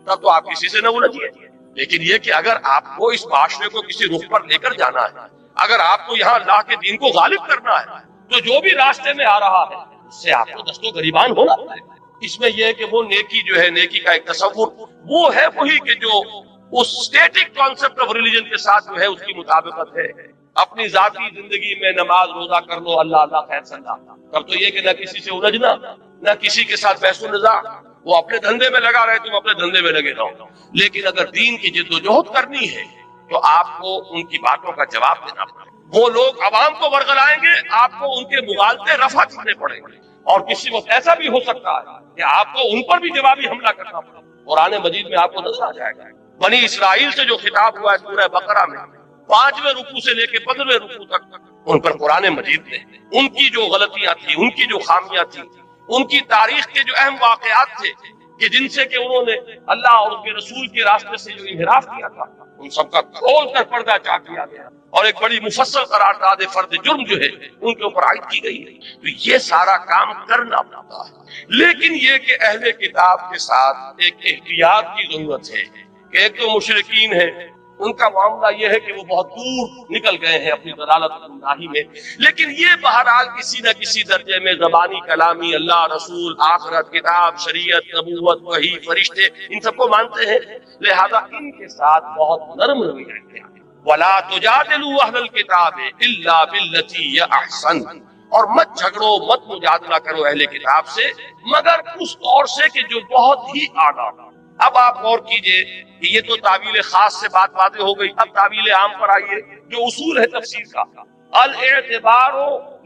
تب تو آپ کسی سے نہ الجھیے. لیکن یہ کہ اگر آپ کو اس معاشرے کو کسی رخ پر لے کر جانا ہے، اگر آپ کو یہاں اللہ کے دین کو غالب کرنا ہے، تو جو بھی راستے میں آ رہا ہے اس سے آپ کو دست و گریبان ہونا ہے. اس میں یہ ہے کہ وہ نیکی جو ہے، نیکی کا ایک تصور وہ ہے وہی کہ جو اس اسٹیٹک کانسیپٹ آف ریلیجن کے ساتھ جو ہے اس کی مطابقت ہے. اپنی ذاتی زندگی میں نماز روزہ کر لو، اللہ اللہ خیر صلاح، تب تو یہ کہ نہ کسی سے الجھنا، نہ کسی کے ساتھ بحث و نزاع. وہ اپنے دھندے میں لگا رہے، تم اپنے دھندے میں لگے رہو. لیکن اگر دین کی جد و جہد کرنی ہے تو آپ کو ان کی باتوں کا جواب دینا پڑے. وہ لوگ عوام کو ورگلائیں گے، آپ کو ان کے مغالطے رفع کرنے پڑیں گے. اور کسی وقت ایسا بھی ہو سکتا ہے کہ آپ کو ان پر بھی جوابی حملہ کرنا پڑے. قرآن مجید میں آپ کو نظر آ جائے گا بنی اسرائیل سے جو خطاب ہوا ہے سورہ بقرہ میں 5ویں رکوع سے لے کے 15ویں رکوع تک، ان پر قرآن مجید نے ان کی جو غلطیاں تھیں، ان کی جو خامیاں تھیں، ان کی تاریخ کے جو اہم واقعات تھے، کہ جن سے کہ انہوں نے اللہ اور اس کے رسول کے راستے سے جو انحراف کیا تھا ان سب کا کھول کر پردہ چاک کیا گیا اور ایک بڑی مفصل قرارداد فرد جرم جو ہے ان کے اوپر عائد کی گئی ہے۔ تو یہ سارا کام کرنا پڑتا ہے، لیکن یہ کہ اہل کتاب کے ساتھ ایک احتیاط کی ضرورت ہے کہ ایک تو مشرکین ہیں، ان کا معاملہ یہ ہے کہ وہ بہت دور نکل گئے ہیں اپنی ضلالت اور گمراہی میں، لیکن یہ بہرحال کسی نہ کسی درجے میں زبانی کلامی اللہ رسول آخرت کتاب شریعت نبوت وحی فرشتے ان سب کو مانتے ہیں، لہذا ان کے ساتھ بہت نرم رویہ اختیار کریں۔ وَلَا تُجَادِلُوا أَهْلَ الْكِتَابِ إِلَّا بِالَّتِي هِيَ أَحْسَنُ، اور مت جھگڑو مت مجادلہ کرو اہل کتاب سے مگر اس طور سے کہ جو بہت ہی اعلیٰ۔ اب آپ غور کیجئے کہ یہ تو تعویل خاص سے بات واضح ہو گئی، اب تعویل عام پر آئیے جو اصول ہے تفسیر کا۔ الاعتبار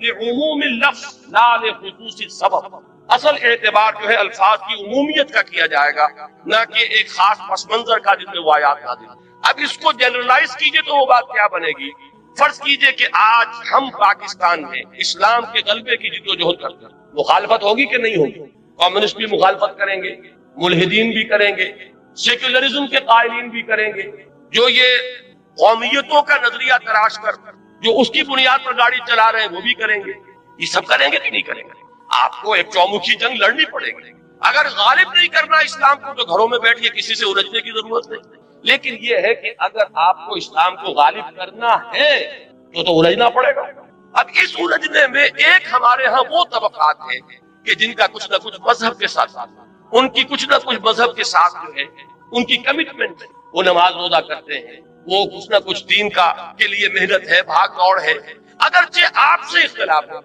لعموم اللفظ لا لخصوص السبب، اصل اعتبار جو ہے الفاظ کی عمومیت کا کیا جائے گا، نہ کہ ایک خاص پس منظر کا جن میں وہ آیات نازل۔ اب اس کو جنرلائز کیجئے تو وہ بات کیا بنے گی؟ فرض کیجئے کہ آج ہم پاکستان میں اسلام کے غلبے کی جدوجہد کرتے ہیں، مخالفت ہوگی کہ نہیں ہوگی؟ کمیونسٹ بھی مخالفت کریں گے، ملحدین بھی کریں گے، سیکولرزم کے قائلین بھی کریں گے، جو یہ قومیتوں کا نظریہ تراش کر جو اس کی بنیاد پر گاڑی چلا رہے ہیں وہ بھی کریں گے۔ یہ سب کریں گے کہ نہیں کریں گے؟ آپ کو ایک چومکھی جنگ لڑنی پڑے گی۔ اگر غالب نہیں کرنا اسلام کو تو گھروں میں بیٹھیے، کسی سے الجھنے کی ضرورت نہیں، لیکن یہ ہے کہ اگر آپ کو اسلام کو غالب کرنا ہے تو الجھنا پڑے گا۔ اب اس الجھنے میں ایک ہمارے ہاں وہ طبقات ہیں کہ جن کا کچھ نہ کچھ مذہب کے ساتھ ان کی کچھ نہ کچھ مذہب کے ساتھ جو ہے ان کی کمٹمنٹ ہے، وہ نماز روزہ کرتے ہیں، وہ کچھ نہ کچھ دین کا کے لیے محنت ہے، بھاگ دوڑ ہے، اگرچہ آپ سے اختلاف ہے،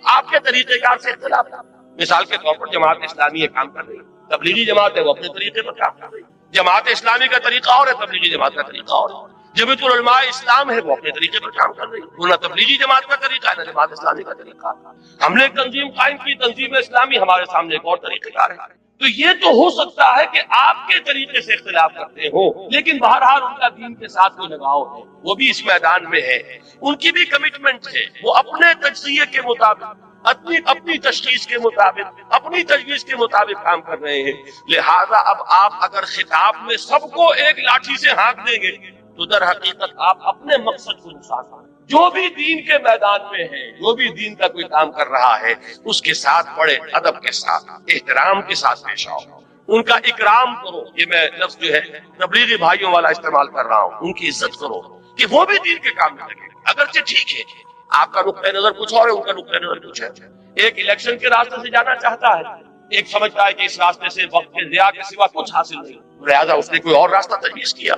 آپ کے طریقہ کار سے اختلاف ہے۔ مثال کے طور پر جماعت اسلامی یہ کام کر رہی ہے، تبلیغی جماعت ہے وہ اپنے طریقے پر کام کر رہی ہے، جماعت اسلامی کا طریقہ اور ہے، تبلیغی جماعت کا طریقہ اور ہے، جمعیت العلماء اسلام ہے وہ اپنے طریقے پر کام کر رہی ہے، نہ تبلیغی جماعت کا طریقہ ہے نہ جماعت اسلامی کا طریقہ۔ ہم نے ایک تنظیم قائم کی، تنظیم اسلامی، ہمارے سامنے ایک اور طریقہ کار ہے۔ تو یہ تو ہو سکتا ہے کہ آپ کے طریقے سے اختلاف کرتے ہو، لیکن بہرحال ان کا دین کے ساتھ کوئی لگاؤ ہے، وہ بھی اس میدان میں ہے، ان کی بھی کمٹمنٹ ہے، وہ اپنے تجزیے کے مطابق اپنی تشخیص کے مطابق اپنی تجویز کے مطابق کام کر رہے ہیں۔ لہٰذا اب آپ اگر خطاب میں سب کو ایک لاٹھی سے ہانک دیں گے تو در حقیقت آپ اپنے مقصد کو نقصان کریں۔ جو بھی دین کے میدان میں ہے، جو بھی دین کا کوئی کام کر رہا ہے، اس کے ساتھ بڑے ادب کے ساتھ احترام کے ساتھ پیش آؤ، ان کا اکرام کرو۔ یہ میں لفظ جو ہے تبلیغی بھائیوں والا استعمال کر رہا ہوں، ان کی عزت کرو کہ وہ بھی دین کے کام میں لگے، اگرچہ ٹھیک ہے آپ کا نقطۂ نظر کچھ اور ہے، ان کا نقطۂ نظر کچھ ہے۔ ایک الیکشن کے راستے سے جانا چاہتا ہے، ایک سمجھتا ہے کہ اس راستے سے وقت کے ضیاع کے سوا کچھ حاصل نہیں، لہٰذا اس نے کوئی اور راستہ تجویز کیا۔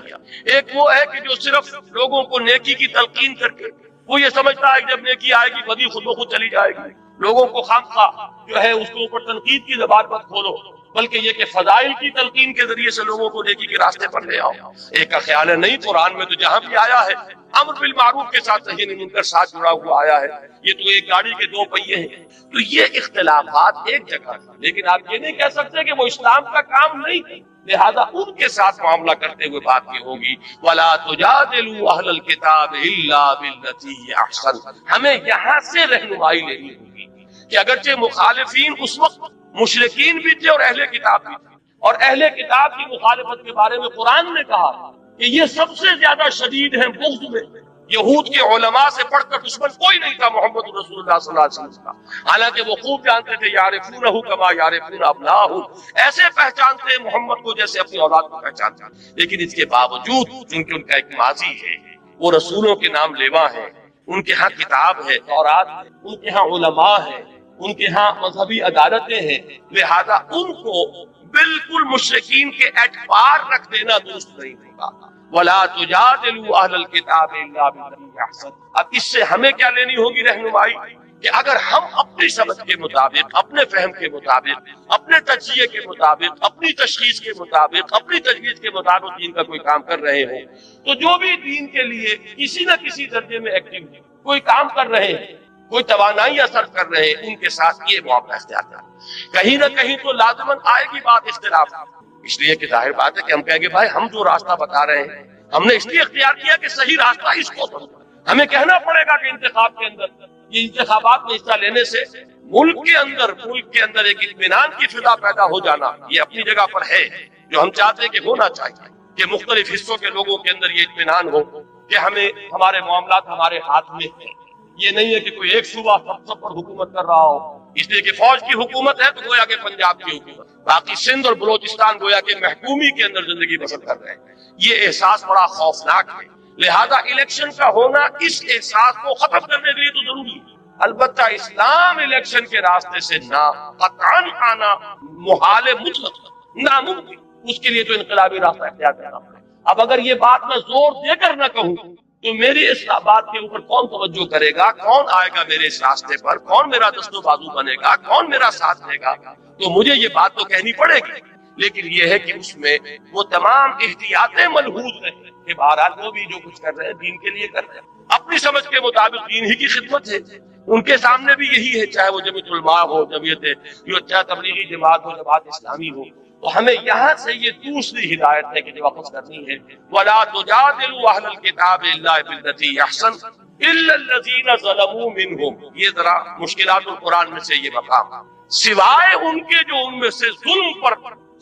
ایک وہ ہے کہ جو صرف لوگوں کو نیکی کی تلقین کر کے وہ یہ سمجھتا ہے کہ جب نیکی آئے گی بدی خود بخود چلی جائے گی، لوگوں کو خامخواہ جو ہے اس کے اوپر تنقید کی زبان مت کھولو، بلکہ یہ کہ فضائل کی تلقین کے ذریعے سے لوگوں کو نیکی کے راستے پر لے آؤ۔ ایک کا خیال ہے نہیں، قرآن میں تو جہاں بھی آیا ہے امر بالمعروف کے ساتھ نہی عن المنکر ساتھ جڑا ہوا آیا ہے، یہ تو ایک گاڑی کے دو پہیے ہیں۔ تو یہ اختلافات ایک جگہ ہیں، لیکن آپ یہ نہیں کہہ سکتے کہ وہ اسلام کا کام نہیں ہے، لہذا ان کے ساتھ معاملہ کرتے ہوئے بات یہ ہوگی وَلَا تُجَادِلُوا أَهْلَ الْكِتَابِ إِلَّا بِالَّتِي هِيَ أَحْسَنُ۔ ہمیں یہاں سے رہنمائی لینی ہوگی کہ اگرچہ مخالفین اس وقت مشرکین بھی تھے اور اہل کتاب بھی تھے، اور اہل کتاب کی مخالفت کے بارے میں قرآن نے کہا کہ یہ سب سے زیادہ شدید ہیں بغض میں، یہود کے علماء سے پڑھ کر دشمن کوئی نہیں تھا محمد رسول اللہ صلی اللہ علیہ وسلم کا، حالانکہ وہ خوب جانتے تھے یعرفونہ کما یعرفون ابناءہم، ایسے پہچانتے محمد کو جیسے اپنی اولاد کو پہچانتے، لیکن اس کے باوجود چونکہ ان کا ایک ماضی ہے، وہ رسولوں کے نام لیوا ہیں، ان کے ہاں کتاب ہے تورات ہے، ان کے ہاں علماء ہے، ان کے ہاں مذہبی عدالتیں ہیں، لہذا ان کو بالکل مشرکین کے اعتبار رکھ دینا درست نہیں ہوگا۔ وَلَا تُجَادِلُوا أَهْلَ الْكِتَابِ إِلَّا بِالَّتِي هِيَ أَحْسَنُ۔ اب اس سے ہمیں کیا لینی ہوگی رہنمائی کہ اگر ہم اپنی سمجھ کے مطابق، اپنے فہم کے مطابق، اپنے تجزیے کے مطابق، اپنی تشخیص کے مطابق، اپنی تجویز کے مطابق دین کا کوئی کام کر رہے ہوں، تو جو بھی دین کے لیے کسی نہ کسی درجے میں ایکٹیو کوئی کام کر رہے ہیں، کوئی توانائی صرف کر رہے ہیں، ان کے ساتھ یہ معاملہ اختیار کریں۔ کہیں نہ کہیں تو لازماً آئے گی بات اختلاف، اس لیے کہ ظاہر بات ہے کہ ہم کہیں گے بھائی ہم جو راستہ بتا رہے ہیں ہم نے اس لیے اختیار کیا کہ صحیح راستہ اس کو سمجھو، ہمیں کہنا پڑے گا کہ انتخاب کے اندر یہ انتخابات میں حصہ لینے سے ملک کے اندر ایک اطمینان کی فضا پیدا ہو جانا یہ اپنی جگہ پر ہے، جو ہم چاہتے ہیں کہ ہونا چاہیے، کہ مختلف حصوں کے لوگوں کے اندر یہ اطمینان ہو کہ ہمارے معاملات ہمارے ہاتھ میں ہیں۔ یہ نہیں ہے کہ کوئی ایک صوبہ سب پر حکومت کر رہا ہو، اس لیے کہ فوج کی حکومت ہے تو گویا کہ پنجاب کی حکومت، باقی سندھ اور بلوچستان گویا کہ محکومی کے اندر زندگی بسر کر رہے ہیں۔ یہ احساس بڑا خوفناک ہے، لہذا الیکشن کا ہونا اس احساس کو ختم کرنے کے لیے تو ضروری ہے۔ البتہ اسلام الیکشن کے راستے سے نہ قطعاً آنا محال مطلق، ناممکن، اس کے لیے تو انقلابی راستہ اختیار کرنا پڑے۔ اب اگر یہ بات میں زور دے کر نہ کہوں تو میری اس بات کے اوپر کون توجہ کرے گا، کون آئے گا میرے اس راستے پر، کون میرا دست و بازو بنے گا، کون میرا ساتھ دے گا؟ تو مجھے یہ بات تو کہنی پڑے گی، لیکن یہ ہے کہ اس میں وہ تمام احتیاطیں ملحوظ رہیں کہ بہرحال وہ بھی جو کچھ کر رہے ہیں دین کے لیے کر رہے ہیں، اپنی سمجھ کے مطابق دین ہی کی خدمت ہے، ان کے سامنے بھی یہی ہے، چاہے وہ جمعیت علماء ہو، جمعیت چاہے تبلیغی جماعت ہو، جماعت اسلامی ہو۔ تو ہمیں یہاں سے یہ دوسری ہدایت ہے کہ جو وقت کرنی ہے، وَلَا تُجَادِلُوا أَهْلَ الْكِتَابِ إِلَّا بِالَّتِي أَحْسَنُ إِلَّا الَّذِينَ ظَلَمُوا مِنْهُمْ۔ یہ ذرا مشکلات القرآن میں سے یہ مقام، سوائے ان کے جو ان میں سے ظلم پر،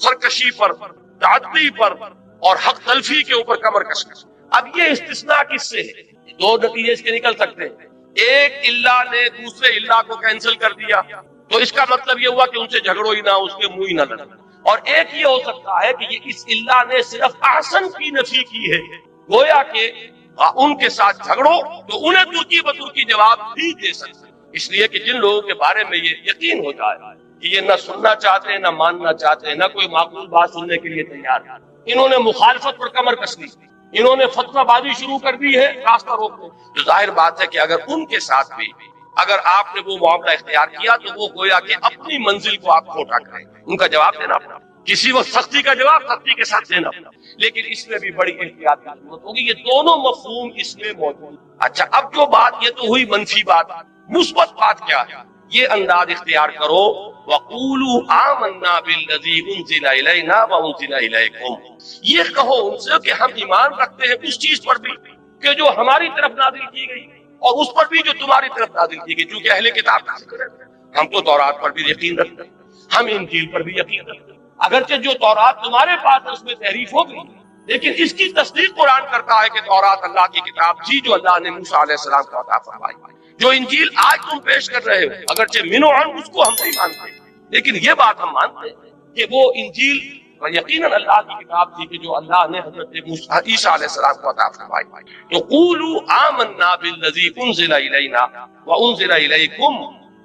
سرکشی پر، تعدی پر اور حق تلفی کے اوپر کمر کش کر۔ اب یہ استثناء کس سے ہے؟ دو نتیجے اس کے نکل سکتے ہیں۔ ایک اللہ نے دوسرے اللہ کو کینسل کر دیا تو اس کا مطلب یہ ہوا کہ ان سے جھگڑو ہی نہ، اس کے منہ ہی نہ لگا۔ اور ایک یہ ہو سکتا ہے کہ یہ اس اللہ نے صرف احسن کی نفی کی ہے، گویا کہ ان کے ساتھ جھگڑو تو انہیں ترکی بترکی جواب بھی دے سکتے، اس لیے کہ جن لوگوں کے بارے میں یہ یقین ہو جائے کہ یہ نہ سننا چاہتے ہیں، نہ ماننا چاہتے ہیں، نہ کوئی معقول بات سننے کے لیے تیار ہے، انہوں نے مخالفت پر کمر کس لی، انہوں نے فتویٰ بازی شروع کر دی ہے راستہ روکنے، تو ظاہر بات ہے کہ اگر ان کے ساتھ بھی اگر آپ نے وہ معاملہ اختیار کیا تو وہ گویا کہ اپنی منزل کو آپ کھوٹا کریں، ان کا جواب دینا پڑا، کسی وقت سختی کا جواب سختی کے ساتھ دینا پڑا، لیکن اس میں بھی بڑی احتیاط کی ضرورت ہوگی۔ یہ دونوں مفہوم اس میں موجود۔ اچھا، اب جو بات یہ تو ہوئی منفی بات، مثبت بات کیا ہے؟ یہ انداز اختیار کرو، وَقُولُوا آمَنَّا بِالَّذِي أُنزِلَ إِلَيْنَا وَأُنزِلَ إِلَيْكُمْ، یہ کہو ان سے کہ ہم ایمان رکھتے ہیں اس چیز پر بھی کہ جو ہماری طرف نازل کی گئی اور اس پر بھی جو تمہاری طرف نازل کی گئی، چونکہ اہل کتاب کا ذکر ہے، ہم تو تورات پر بھی یقین رکھتے ہیں، ہم انجیل پر بھی یقین رکھتے ہیں، اگرچہ جو تورات تمہارے پاس ہے اس میں تحریف ہو گئی، لیکن اس کی تصدیق قرآن کرتا ہے کہ تورات اللہ کی کتاب تھی جو اللہ نے موسیٰ علیہ السلام کو عطا فرمائی۔ جو انجیل آج تم پیش کر رہے ہو، اگرچہ منو عن اس کو ہم نہیں مانتے، لیکن یہ بات ہم مانتے ہیں کہ وہ انجیل یقیناً اللہ کی کتاب تھی کہ جو اللہ نے حضرت عیسیٰ علیہ السلام کو عطا فرمائی۔ تو قولوا آمنا بالذی انزل الینا وانزل الیکم،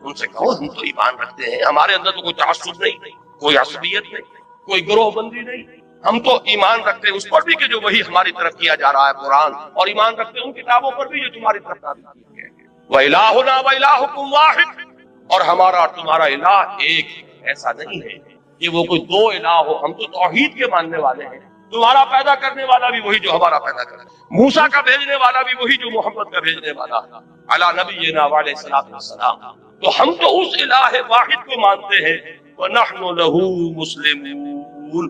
ان سے کہو ہم تو ایمان رکھتے ہیں، ہمارے اندر تو کوئی تعصب نہیں، کوئی عصبیت نہیں، کوئی گروہ بندی نہیں، ہم تو ایمان رکھتے ہیں اس پر بھی کہ جو وہی ہماری طرف کیا جا رہا ہے قرآن، اور ایمان رکھتے ہیں ان کتابوں پر بھی جو تمہاری طرف نازل کی گئی ہے۔ وَإِلَٰهُنَا وَإِلَٰهُكُمْ وَاحِدٌ، اور ہمارا اور تمہارا الہ ایک ہے، ایسا نہیں ہے کہ وہ کوئی دو الہ ہو، ہم تو توحید کے ماننے والے ہیں، تمہارا پیدا کرنے والا بھی وہی جو ہمارا پیدا کرنے، موسیٰ کا بھیجنے والا بھی وہی جو محمد کا بھیجنے والا، علی نبینا وعلیہ الصلوۃ والسلام۔ تو ہم تو اس الہ واحد کو مانتے ہیں، وَنَحْنُ لَهُ مُسْلِمُونَ،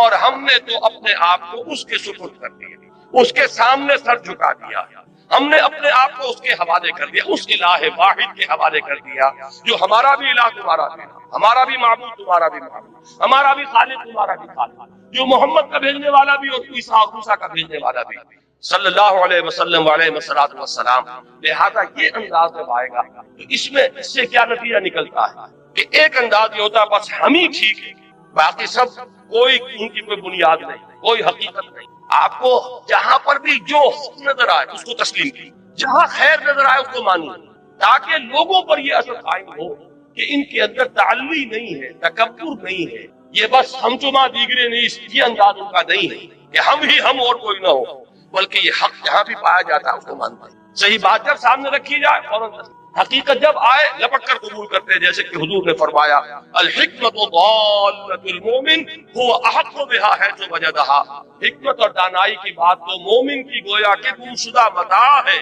اور ہم نے تو اپنے آپ کو اس کے سپرد کر دیا، اس کے سامنے سر جھکا دیا، ہم نے اپنے آپ کو اس کے حوالے کر دیا، اس الہ واحد کے حوالے کر دیا جو ہمارا بھی الہ تمہارا بھی الہ، ہمارا بھی معبود تمہارا بھی معبود، ہمارا بھی خالق تمہارا بھی خالق، جو محمد کا بھیجنے والا بھی اور عیسیٰ اور موسیٰ کا بھیجنے والا بھی صلی اللہ علیہ وسلم وعلیہ الصلوۃ والسلام۔ لہذا یہ انداز جب آئے گا تو اس میں اس سے کیا نتیجہ نکلتا ہے کہ ایک انداز یہ ہوتا ہے بس ہم ہی ٹھیک ہے، باقی سب کوئی ان کی کوئی بنیاد نہیں، کوئی حقیقت نہیں، آپ کو جہاں پر بھی جو حق نظر آئے اس کو تسلیم کی، جہاں خیر نظر آئے اس کو مانیے، تاکہ لوگوں پر یہ اثر قائم ہو کہ ان کے اندر تعلی نہیں ہے، تکبر نہیں ہے، یہ بس ہم چما دیگرے نہیں، یہ انداز ان کا نہیں ہے کہ ہم ہی ہم اور کوئی نہ ہو، بلکہ یہ حق جہاں بھی پایا جاتا ہے اس کو مانتے ہیں، صحیح بات جب سامنے رکھی جائے فوراً حقیقت جب آئے لپٹ کر قبول کرتے ہیں، جیسے کہ حضور نے فرمایا الحکمت ضالۃ المومن هو احق بها حیث وجدها، حکمت اور دانائی کی بات تو مومن کی گویا کہ گمشدہ متاع ہے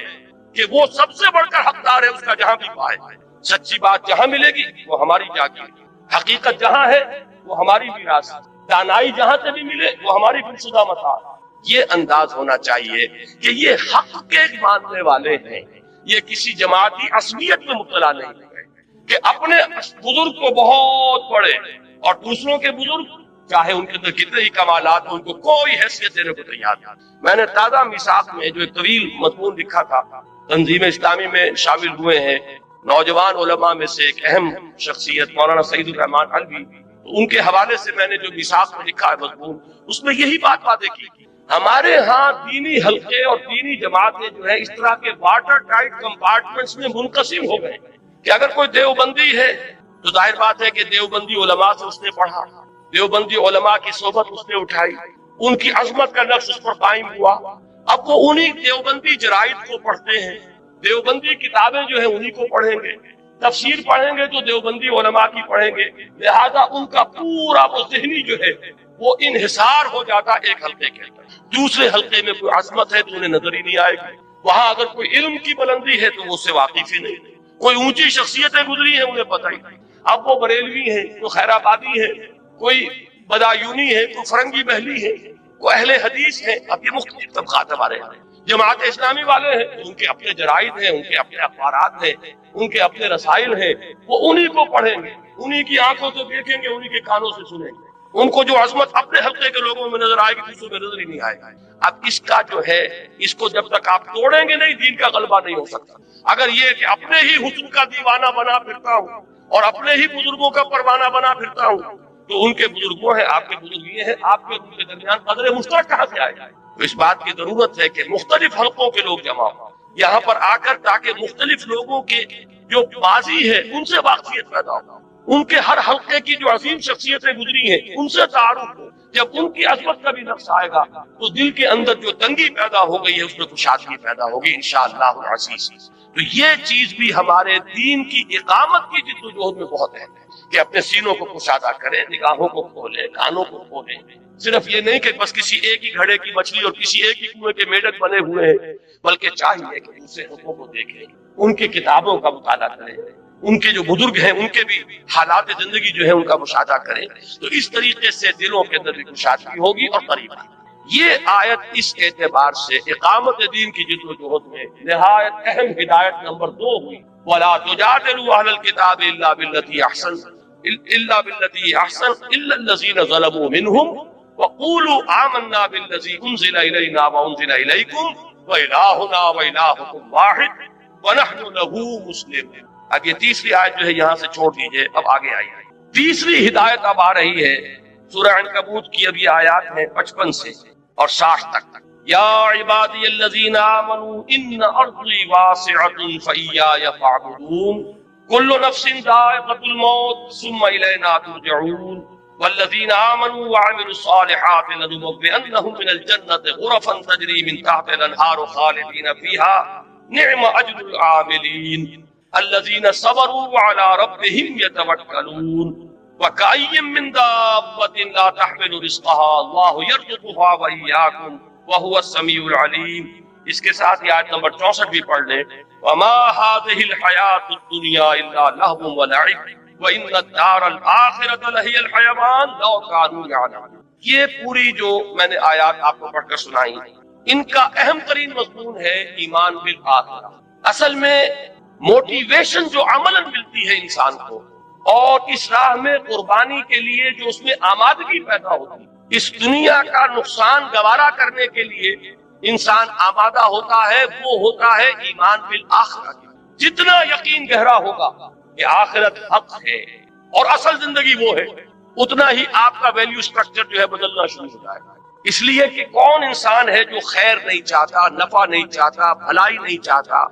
کہ وہ سب سے بڑھ کر حقدار ہے اس کا جہاں بھی پائے، سچی بات جہاں ملے گی وہ ہماری جاگیر، حقیقت جہاں ہے وہ ہماری میراث، دانائی جہاں سے بھی ملے وہ ہماری گمشدہ متاع۔ یہ انداز ہونا چاہیے کہ یہ حق کے ماننے والے ہیں، یہ کسی جماعتی عصبیت میں مبتلا نہیں ہوئے کہ اپنے بزرگ کو بہت پڑھے اور دوسروں کے بزرگ چاہے ان کے اندر کتنے ہی کمالات ہوں ان کو کوئی حیثیت دینے کو تیار نہیں۔ میں نے تازہ میثاق میں جو ایک طویل مضمون لکھا تھا، تنظیم اسلامی میں شامل ہوئے ہیں نوجوان علماء میں سے ایک اہم شخصیت مولانا سعید الرحمان حلبی، ان کے حوالے سے میں نے جو میثاق میں لکھا ہے مضمون، اس میں یہی بات واضح کی۔ ہمارے ہاں دینی حلقے اور دینی جماعتیں جو ہے اس طرح کے واٹر ٹائٹ کمپارٹمنٹس میں منقسم ہو گئے کہ اگر کوئی دیوبندی ہے تو ظاہر بات ہے کہ دیوبندی علماء سے اس نے پڑھا، دیوبندی علماء کی صحبت اس نے اٹھائی، ان کی عظمت کا نقش اس پر قائم ہوا۔ اب وہ انہی دیوبندی جرائد کو پڑھتے ہیں، دیوبندی کتابیں جو ہیں انہی کو پڑھیں گے، تفسیر پڑھیں گے تو دیوبندی علماء کی پڑھیں گے، لہذا ان کا پورا وہ ذہنی جو ہے وہ انحصار ہو جاتا ایک حلقے کے اندر۔ دوسرے حلقے میں کوئی عظمت ہے تو انہیں نظر ہی نہیں آئے گی، وہاں اگر کوئی علم کی بلندی ہے تو وہ اس سے واقف ہی نہیں، کوئی اونچی شخصیتیں گزری ہیں انہیں پتہ ہی نہیں۔ اب وہ بریلوی ہیں، کوئی خیر آبادی ہے، کوئی بدایونی ہے، کوئی فرنگی محلی ہے، کوئی اہل حدیث ہے، اب یہ مختلف طبقات ہمارے ہیں۔ جماعت اسلامی والے ہیں، ان کے اپنے جرائد ہیں، ان کے اپنے اخبارات ہیں، ان کے اپنے رسائل ہیں، وہ انہی کو پڑھیں گے، انہی کی آنکھوں سے دیکھیں گے، انہی کے کانوں سے سنیں گے۔ ان کو جو عظمت اپنے حلقے کے لوگوں میں نظر آئے گی دوسروں میں نظر ہی نہیں آئے گا۔ اب اس کا جو ہے اس کو جب تک آپ توڑیں گے نہیں، دین کا غلبہ نہیں ہو سکتا۔ اگر یہ کہ اپنے ہی حسن کا دیوانہ بنا پھرتا ہوں اور اپنے ہی بزرگوں کا پروانہ بنا پھرتا ہوں تو ان کے بزرگ وہ ہیں، آپ کے بزرگ یہ ہیں، آپ کے ان کے درمیان قدر مشترک کہاں سے آئے گا؟ تو اس بات کی ضرورت ہے کہ مختلف حلقوں کے لوگ جمع ہوں یہاں پر آ کر، تاکہ مختلف لوگوں کے جو ماضی ہے ان سے واقفیت پیدا ہو، ان کے ہر حلقے کی جو عظیم شخصیتیں گزری ہیں ان سے تعارف ہو۔ جب ان کی عظمت کا بھی نقص آئے گا تو دل کے اندر جو تنگی پیدا ہو گئی ہے اس میں کشادگی پیدا ہوگی انشاءاللہ العزیز۔ تو یہ چیز بھی ہمارے دین کی اقامت کی جدوجہد میں بہت اہم ہے کہ اپنے سینوں کو کشادہ کریں، نگاہوں کو کھولیں، کانوں کو کھولیں۔ صرف یہ نہیں کہ بس کسی ایک ہی گھڑے کی مچھلی اور کسی ایک ہی کنویں کے میڈک بنے ہوئے ہیں، بلکہ چاہیے کہ دوسرے حقوق کو دیکھیں، ان کی کتابوں کا مطالعہ کریں، ان کے جو بزرگ ہیں ان کے بھی حالات زندگی جو ہے ان کا مشاہدہ کریں، تو اس طریقے سے دلوں کے اندر بھی کشادگی ہوگی اور قریب آئے۔ یہ آیت اس اعتبار سے اقامت دین کی جدوجہد میں نہایت اہم ہدایت نمبر 2 ہوئی۔ وَلَا تُجَادِلُوا أَهْلَ الْكِتَابِ إِلَّا بِالَّتِي أَحْسَنَ إِلَّا الَّذِينَ ظَلَمُوا مِنْهُمْ وَقُولُوا آمَنَّا بِالَّذِي أُنزِلَ إِلَيْنَا وَأُنزِلَ إِلَيْكُمْ وَإِلَٰهُنَا وَإِلَٰهُكُمْ وَاحِدٌ وَنَحْنُ لَهُ مُسْلِمُونَ۔ اب یہ تیسری آیت جو ہے یہاں سے چھوڑ دیجئے، اب آگے آئیے۔ تیسری ہدایت اب آ رہی ہے سورہ عنکبوت کی، اب یہ آیات ہیں 55 سے اور 60 تک۔ یا عبادی الذین آمنوا ان ارضی واسعۃ فإیایا فاعبدون کل نفس ذائقۃ الموت ثم الینا ترجعون والذین آمنوا وعملوا الصالحات لنبوئنهم من الجنة غرفا تجری من تحتها الانہار خالدین فیہا نعم اجر العاملین الذین صبروا وعلی ربهم یتوکلون وَكَأَيٍّ مِّن دَابَّةٍ لَا تَحْمِلُ رِزْقَهَا اللَّهُ يَرْزُقُهَا وَإِيَّاكُمْ وَهُوَ السَّمِيعُ الْعَلِيمُ۔ اس کے ساتھ یہ آیت نمبر 64 بھی پڑھ لیں۔ وَمَا هَٰذِهِ الْحَيَاةُ الدُّنْيَا إِلَّا لَهْوٌ وَلَعِبٌ وَإِنَّ الدَّارَ الْآخِرَةَ لَهِيَ الْحَيَوَانُ لَوْ كَانُوا يَعْلَمُونَ۔ یہ پوری جو میں نے آیات آپ کو پڑھ کر سنائی، ان کا اہم ترین مضمون ہے ایمان بالآخرہ۔ اصل میں موٹیویشن جو عملاً ملتی ہے انسان کو اور اس راہ میں قربانی کے لیے جو اس میں آمادگی پیدا ہوتی ہے، اس دنیا کا نقصان گوارا کرنے کے لیے انسان آمادہ ہوتا ہے، وہ ہوتا ہے ایمان بالآخرہ۔ جتنا یقین گہرا ہوگا کہ آخرت حق ہے اور اصل زندگی وہ ہے، اتنا ہی آپ کا ویلیو سٹرکچر جو ہے بدلنا شروع ہو جائے گا۔ اس لیے کہ کون انسان ہے جو خیر نہیں چاہتا، نفع نہیں چاہتا، بھلائی نہیں چاہتا،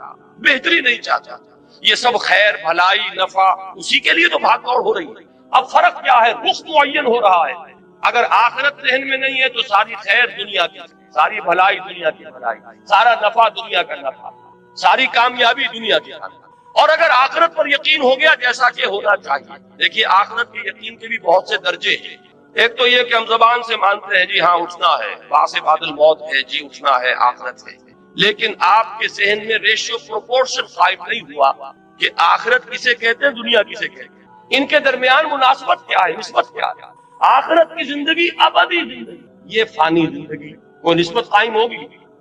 بہتری نہیں چاہتا؟ یہ سب خیر، بھلائی، نفع، اسی کے لیے تو بھاگ دوڑ ہو رہی ہے۔ اب فرق کیا ہے؟ رخ معین ہو رہا ہے۔ اگر آخرت ذہن میں نہیں ہے تو ساری خیر دنیا کی، ساری بھلائی دنیا کی بھلائی، سارا نفع دنیا کا نفع، ساری کامیابی دنیا کی کامیابی۔ اور اگر آخرت پر یقین ہو گیا جیسا کہ ہونا چاہیے، دیکھیے آخرت کے یقین کے بھی بہت سے درجے ہیں۔ ایک تو یہ کہ ہم زبان سے مانتے ہیں جی ہاں اٹھنا ہے، بعث بعد الموت ہے، جی اٹھنا ہے، آخرت ہے، لیکن آپ کے ذہن میں ریشیو پروپورشن قائم نہیں ہوا کہ آخرت کسے کہتے ہیں، دنیا کسے کہتے ہیں، ان کے درمیان مناسبت کیا ہے، نسبت کیا ہے۔ آخرت کی زندگی ابدی زندگی، یہ فانی زندگی، کوئی نسبت قائم ہوگی؟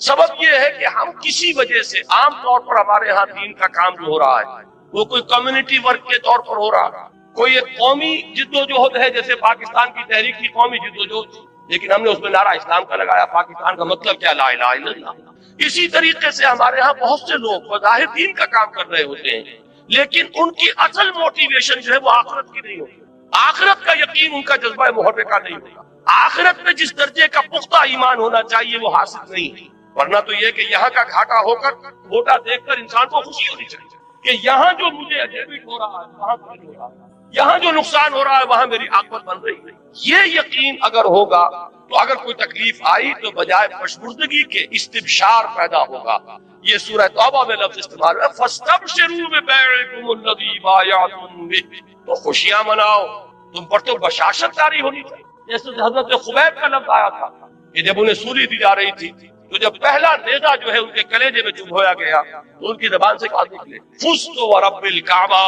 سبب یہ ہے کہ ہم کسی وجہ سے عام طور پر ہمارے ہاں دین کا کام جو ہو رہا ہے وہ کوئی کمیونٹی ورک کے طور پر ہو رہا ہے، کوئی ایک قومی جدوجہد ہے، جیسے پاکستان کی تحریک کی قومی جدوجہد تھی، لیکن ہم نے اس میں نعرہ اسلام کا لگایا، پاکستان کا مطلب کیا، لا الہ الا اللہ۔ اسی طریقے سے ہمارے ہاں بہت سے لوگ بظاہر دین کا کام کر رہے ہوتے ہیں، لیکن ان کی اصل موٹیویشن جو ہے وہ آخرت کی نہیں ہوتی، آخرت کا یقین ان کا جذبہ محرکہ نہیں ہوتا، آخرت میں جس درجے کا پختہ ایمان ہونا چاہیے وہ حاصل نہیں ہے۔ ورنہ تو یہ کہ یہاں کا گھاٹا ہو کر گھوٹا دیکھ کر انسان کو خوشی ہونی چاہیے کہ یہاں جو مجھے ڈیبٹ ہو رہا ہے وہاں کچھ ہو رہا ہے، یہاں جو نقصان ہو رہا ہے وہاں میری عاقبت بن رہی ہے۔ یہ یقین اگر ہوگا تو اگر کوئی تکلیف آئی تو بجائے پشمردگی کے استبشار پیدا ہوگا۔ یہ سورہ توبہ میں لفظ استعمال ہے، فَاسْتَبْشِرُوا بِبَيْعِكُمُ الَّذِي بَایَعْتُم بِهِ، تو خوشیاں مناؤ، تم پر تو بشاشت جاری ہونی چاہیے۔ جیسے حضرت خبیب کا لفظ آیا تھا کہ جب انہیں سولی دی جا رہی تھی تو جب پہلا نیزہ جو ہے ان کے کلیجے میں چبھویا گیا تو ان کی زبان سے کہا نکلے، فزت ورب الکعبہ،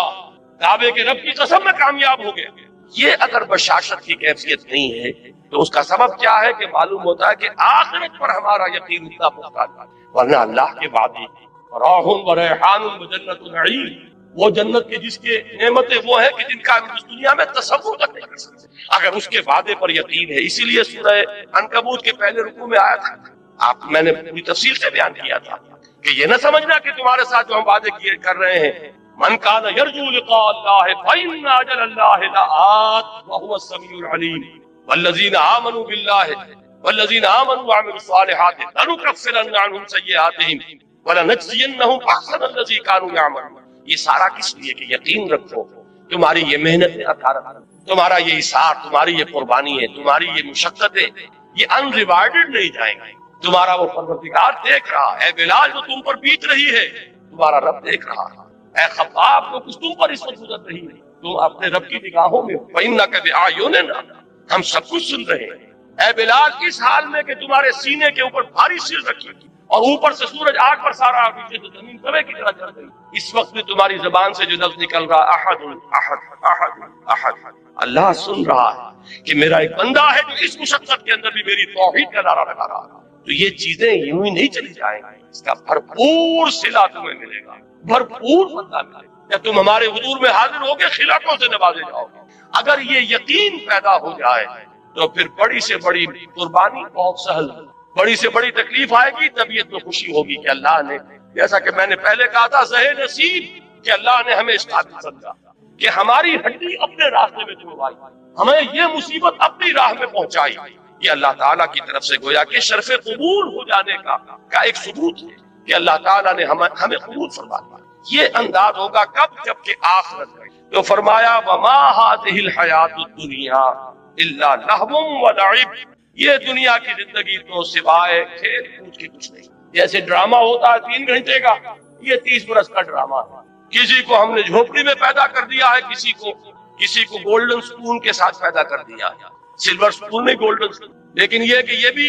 کعبے کے رب کی قسم میں کامیاب ہو گئے۔ یہ اگر بشاشت کی کیفیت نہیں ہے تو اس کا سبب کیا ہے کہ معلوم ہوتا ہے کہ آخرت پر ہمارا یقین اتنا پختہ ہے۔ ورنہ اللہ کے وعدے راح و ریحان و جنت نعیم، وہ جنت کے جس کے نعمتیں وہ ہیں کہ جن کا ہم اس دنیا میں تصور تک نہیں کر سکتے، اگر اس کے وعدے پر یقین ہے۔ اسی لیے سورہ عنکبوت کے پہلے رکوع میں آیا تھا، میں نے پوری تفصیل سے بیان کیا تھا کہ یہ نہ سمجھنا کہ تمہارے ساتھ جو ہم وعدے کیے کر رہے ہیں، من کان یرجو لقاء اللہ فإن اجل اللہ لآت وهو السمیع العلیم والذین آمنوا باللہ والذین آمنوا وعملوا الصالحات لنکفرن عنہم سیئاتہم ولنجزینہم احسن الذی کانوا یعملون۔ یہ سارا کس لیے کہ یقین رکھو تمہاری یہ محنت اثر، تمہارا یہ اثار، تمہاری یہ قربانی ہے، تمہاری یہ مشقتیں یہ ان ریوارڈڈ نہیں جائیں گی۔ تمہارا وہ پروردگار دیکھ رہا ہے، اے بلال جو تم پر بیت رہی ہے تمہارا رب دیکھ رہا ہے، اے خباب جو کچھ تم پر اس وقت گزر رہی ہے تم اپنے رب کی نگاہوں میں ہو، فإنک بأعیننا، ہم سب کچھ سن رہے ہیں۔ اے بلال اس حال میں کہ تمہارے سینے کے اوپر بھاری سر رکھی اور اوپر سے سورج آگ پر سارا، نیچے سے زمین توے کی طرح چل رہی، اس وقت بھی تمہاری زبان سے جو لفظ نکل رہا احد احد احد احد، اللہ سن رہا ہے کہ میرا ایک بندہ ہے جو اس مشقت کے اندر بھی میری توحید کا نعرہ لگا رہا ہے۔ تو یہ چیزیں یوں ہی نہیں چلی جائیں گی، اس کا بھرپور صلہ تمہیں ملے گا، بھرپور بدلہ ملے گا۔ جب تم ہمارے حضور میں حاضر ہوگے خلعتوں سے نوازے جاؤ گے۔ اگر یہ یقین پیدا ہو جائے تو پھر بڑی سے بڑی قربانی بہت سہل، بڑی سے بڑی تکلیف آئے گی، طبیعت میں خوشی ہوگی کہ اللہ نے، جیسا کہ میں نے پہلے کہا تھا، زہ نصیب کہ اللہ نے ہمیں اس قابل سمجھا کہ ہماری ہڈی اپنے راستے میں چھڑوائی، ہمیں یہ مصیبت اپنی راہ میں پہنچائی۔ یہ اللہ تعالیٰ کی طرف سے گویا کہ شرف قبول ہو جانے کا ایک ثبوت ہے کہ اللہ تعالیٰ نے ہمیں قبول فرما دیا۔ یہ انداز ہوگا کب؟ جب کہ آخرت میں تو فرمایا وما هذه الحیات الدنیا الا لہو ولعب، یہ دنیا کی زندگی تو سوائے کھیل کود کے کچھ نہیں۔ جیسے ڈرامہ ہوتا ہے 3 گھنٹے کا، یہ 30 برس کا ڈرامہ ہے۔ کسی کو ہم نے جھوپڑی میں پیدا کر دیا ہے، کسی کو گولڈن سپون کے ساتھ پیدا کر دیا ہے، سلور سپون نہیں گولڈن سپون۔ لیکن یہ کہ یہ بھی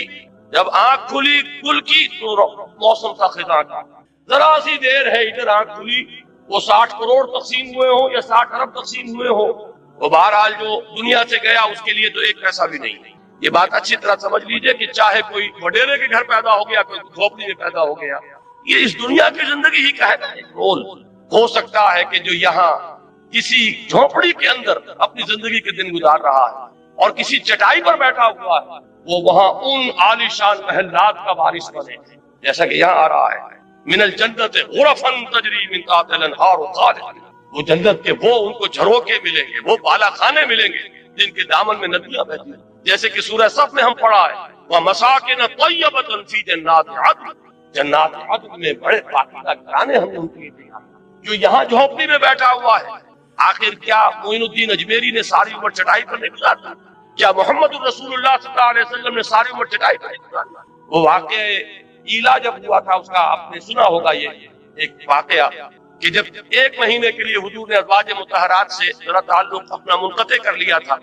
جب آنکھ کھلی کل کی تو موسم تھا خزاں کا، ذرا سی دیر ہے ادھر آنکھ کھلی، وہ 60 کروڑ تقسیم ہوئے ہوں یا 60 ارب تقسیم ہوئے ہوں، وہ بہرحال جو دنیا سے گیا اس کے لیے تو ایک پیسہ بھی نہیں۔ یہ بات اچھی طرح سمجھ لیجئے کہ چاہے کوئی وڈیرے کے گھر پیدا ہو گیا، کوئی جھوپڑی میں پیدا ہو گیا، یہ اس دنیا کی زندگی ہی کا ہے ایک رول۔ ہو سکتا ہے کہ جو یہاں کسی جھوپڑی کے اندر اپنی زندگی کے دن گزار رہا ہے اور کسی چٹائی پر بیٹھا ہوا ہے، وہ وہاں ان عالی شان محلات کا وارث بنے، جیسا کہ یہاں آ رہا ہے من الجنت غرفا تجری من تحتها الانہار خالدین، وہ جنت کے وہ ان کو جھروکے ملیں گے، وہ بالا خانے ملیں گے جن کے دامن میں ندیاں بہتی ہیں، جیسے کہ سورہ صف میں ہم پڑھا ہے وَمَسَاكِنَ طَيِّبَةً فِي جَنَّاتِ عَدْنٍ، جنات عدن میں بڑے پاکیزہ گھرانے ہم نے ان کے لیے دیا۔ جو یہاں جھونپڑی میں بیٹھا ہوا ہے، آخر کیا معین الدین اجمیری نے ساری عمر چٹائی پر نہیں گزارا؟ کیا محمد الرسول اللہ صلی اللہ علیہ وسلم نے ساری عمر چٹائی پر نہیں گزارا؟ وہ واقعہ ایلا جب ہوا تھا اس کا آپ نے سنا ہوگا، یہ ایک واقعہ کہ جب 1 مہینے کے لیے حضور نے ازواج مطہرات سے ذرا تعلق اپنا منقطع کر لیا تھا،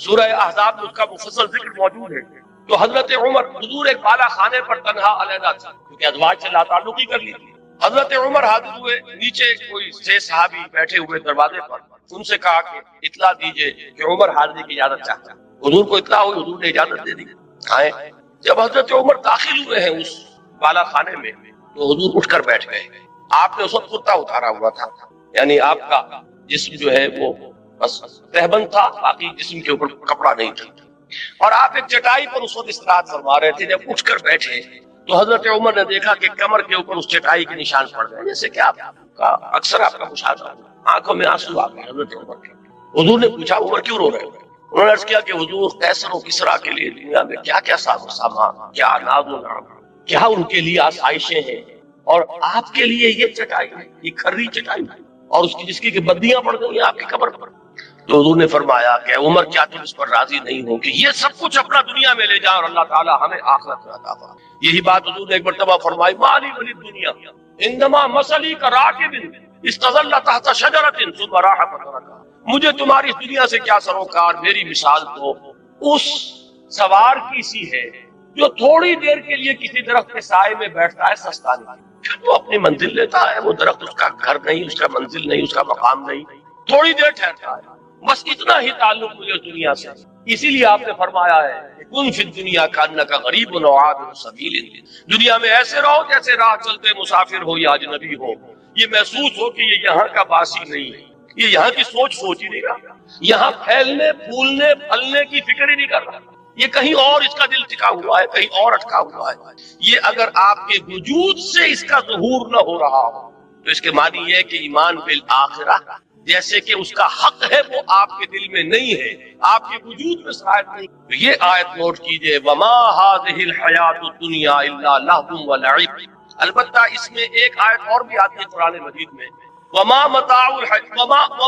سورہ احزاب میں اس کا مفصل ذکر موجود ہے، تو حضرت عمر حضور ایک بالا خانے پر تنہا علیحدہ تھا کیونکہ ازواج سے لا تعلقی کر لی تھی۔ حضرت عمر حاضر ہوئے، نیچے کوئی 6 صحابی بیٹھے ہوئے دروازے پر، ان سے کہا کہ اطلاع دیجئے کہ عمر حاضری کی اجازت چاہتا ہے۔ حضور کو اطلاع ہوئی، حضور نے اجازت دے دی، آئے۔ جب حضرت عمر داخل ہوئے ہیں اس بالا خانے میں تو حضور اٹھ کر بیٹھ گئے. آپ نے اس وقت کرتا اتارا ہوا تھا، یعنی آپ کا جسم جو ہے وہ بس تہبند تھا، باقی جسم کے اوپر کپڑا نہیں تھا، اور آپ ایک چٹائی پر اس وقت استراحت فرما رہے تھے. جب اٹھ کر بیٹھے تو حضرت عمر نے دیکھا کہ کمر کے اوپر اس چٹائی کے نشان پڑ گئے، جیسے کہ آپ کا اکثر آپ کا مشاہدہ ہوا، آنکھوں میں آنسو آ گئے حضرت عمر کے. حضور نے پوچھا عمر کیوں رو رہے ہو؟ انہوں نے عرض کیا کہ حضور قیصر و کسریٰ کے لیے دنیا میں کیا کیا ساز و سامان، کیا ناز و نعم، کیا ان کے لیے آسائشیں ہیں، اور آپ کے لیے یہ چٹائی ہے، یہ کھری چٹائی ہے، اور اس کی جس کی کہ بدیاں پڑ گئی ہیں آپ کی قبر پر. تو حضور نے فرمایا کہ عمر کیا تم اس پر راضی نہیں ہو کہ یہ سب کچھ اپنا دنیا میں لے جائیں اور اللہ تعالیٰ ہمیں آخرت میں عطا فرمائے. یہی بات حضور نے ایک مرتبہ فرمائی، مالی ولی دنیا انما مثلی کراکب استظل تحت شجرۃ ثم راح فترکھا. مجھے تمہاری اس دنیا سے کیا سروکار، میری مثال تو اس سوار کی سی ہے جو تھوڑی دیر کے لیے کسی درخت کے سائے میں بیٹھتا ہے سستا نہیں، پھر وہ اپنی منزل لیتا ہے. وہ درخت اس کا گھر نہیں، اس کا منزل نہیں، اس کا مقام نہیں، تھوڑی دیر ٹھہرتا ہے. بس اتنا ہی تعلق مجھے اس دنیا سے. اسی لیے آپ نے فرمایا ہے کہ کن فی الدنیا کانک غریب و عابر سبیل، دنیا میں ایسے رہو جیسے راہ چلتے مسافر ہو یا اجنبی ہو. یہ محسوس ہو کہ یہ یہاں کا باسی نہیں ہے، یہ یہاں کی سوچ ہی نہیں رہا، یہاں پھیلنے پھولنے پھلنے کی فکر ہی نہیں کر رہا، یہ کہیں اور اس کا دل ٹکا ہوا ہے، کہیں اور اٹکا ہوا ہے. یہ اگر آپ کے وجود سے اس کا ظہور نہ ہو رہا ہو تو اس کے معنی یہ ہے کہ ایمان بالآخرہ جیسے کہ اس کا حق ہے وہ آپ کے دل میں نہیں ہے، آپ کے وجود میں شاید نہیں. تو یہ آیت نوٹ کیجئے، وما هذه الحیات الدنیا الا لہو ولعب. البتہ اس میں ایک آیت اور بھی آتی ہے قرآن مجید میں، وما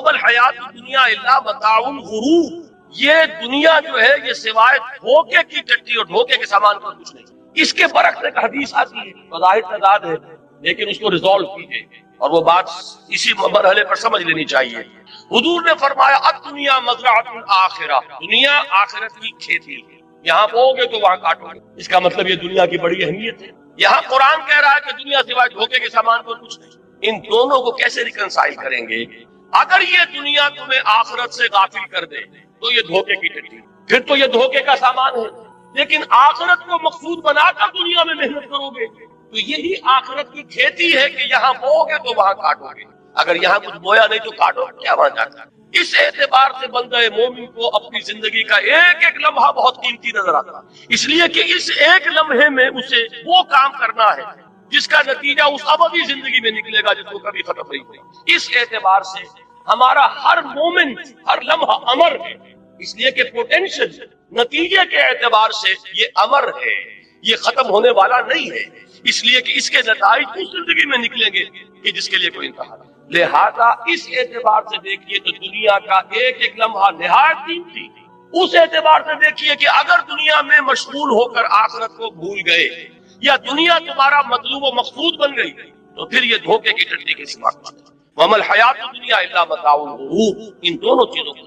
الحیات الدنیا الا متاع الغرور. یہ دنیا جو ہے یہ سوائے دھوکے کی ٹٹی اور دھوکے کے سامان پر کچھ نہیں. اس کے برعکس ایک حدیث آتی ہے، بظاہر تعداد ہے لیکن اس کو ریزالو کیجئے اور وہ بات اسی مرحلے پر سمجھ لینی چاہیے. حضور نے فرمایا الدنیا مزرعۃ الآخرہ، دنیا آخرت کی کھیتی ہے، یہاں بو گے تو وہاں کاٹو گے. اس کا مطلب یہ دنیا کی بڑی اہمیت ہے. یہاں قرآن کہہ رہا ہے کہ دنیا سوائے دھوکے کے سامان پر کچھ نہیں. ان دونوں کو کیسے ریکنسائل کریں گے؟ اگر یہ دنیا تمہیں آخرت سے غافل کر دے تو یہ دھوکے کی ٹٹی، پھر تو یہ دھوکے کا سامان ہے. لیکن آخرت کو مقصود بنا کر دنیا میں محنت کرو گے تو یہی آخرت کی کھیتی ہے کہ یہاں بو گے تو وہاں کاٹو گے. اگر یہاں کچھ بویا نہیں تو کاٹو کیا وہاں جا کر. اس اعتبار سے بندہ مومن کو اپنی زندگی کا ایک ایک لمحہ بہت قیمتی نظر آتا، اس لیے کہ اس ایک لمحے میں اسے وہ کام کرنا ہے جس کا نتیجہ اس ابدی زندگی میں نکلے گا جس کو کبھی ختم نہیں ہوگی. اس اعتبار سے ہمارا ہر مومنٹ، ہر لمحہ امر ہے، اس لیے کہ پوٹینشل نتیجے کے اعتبار سے یہ امر ہے، یہ ختم ہونے والا نہیں ہے، اس لیے کہ اس کے نتائج اس زندگی میں نکلیں گے کہ جس کے لیے کوئی انتہا نہیں. لہذا اس اعتبار سے دیکھیے تو دنیا کا ایک ایک لمحہ نہایت قیمتی. اس اعتبار سے دیکھیے کہ اگر دنیا میں مشغول ہو کر آخرت کو بھول گئے یا دنیا تمہارا مطلوب و مقصود بن گئی تو پھر یہ دھوکے کی ٹٹی کے سوا. وما الحیات الدنیا الا متاع الغرور. ان دونوں چیزوں کو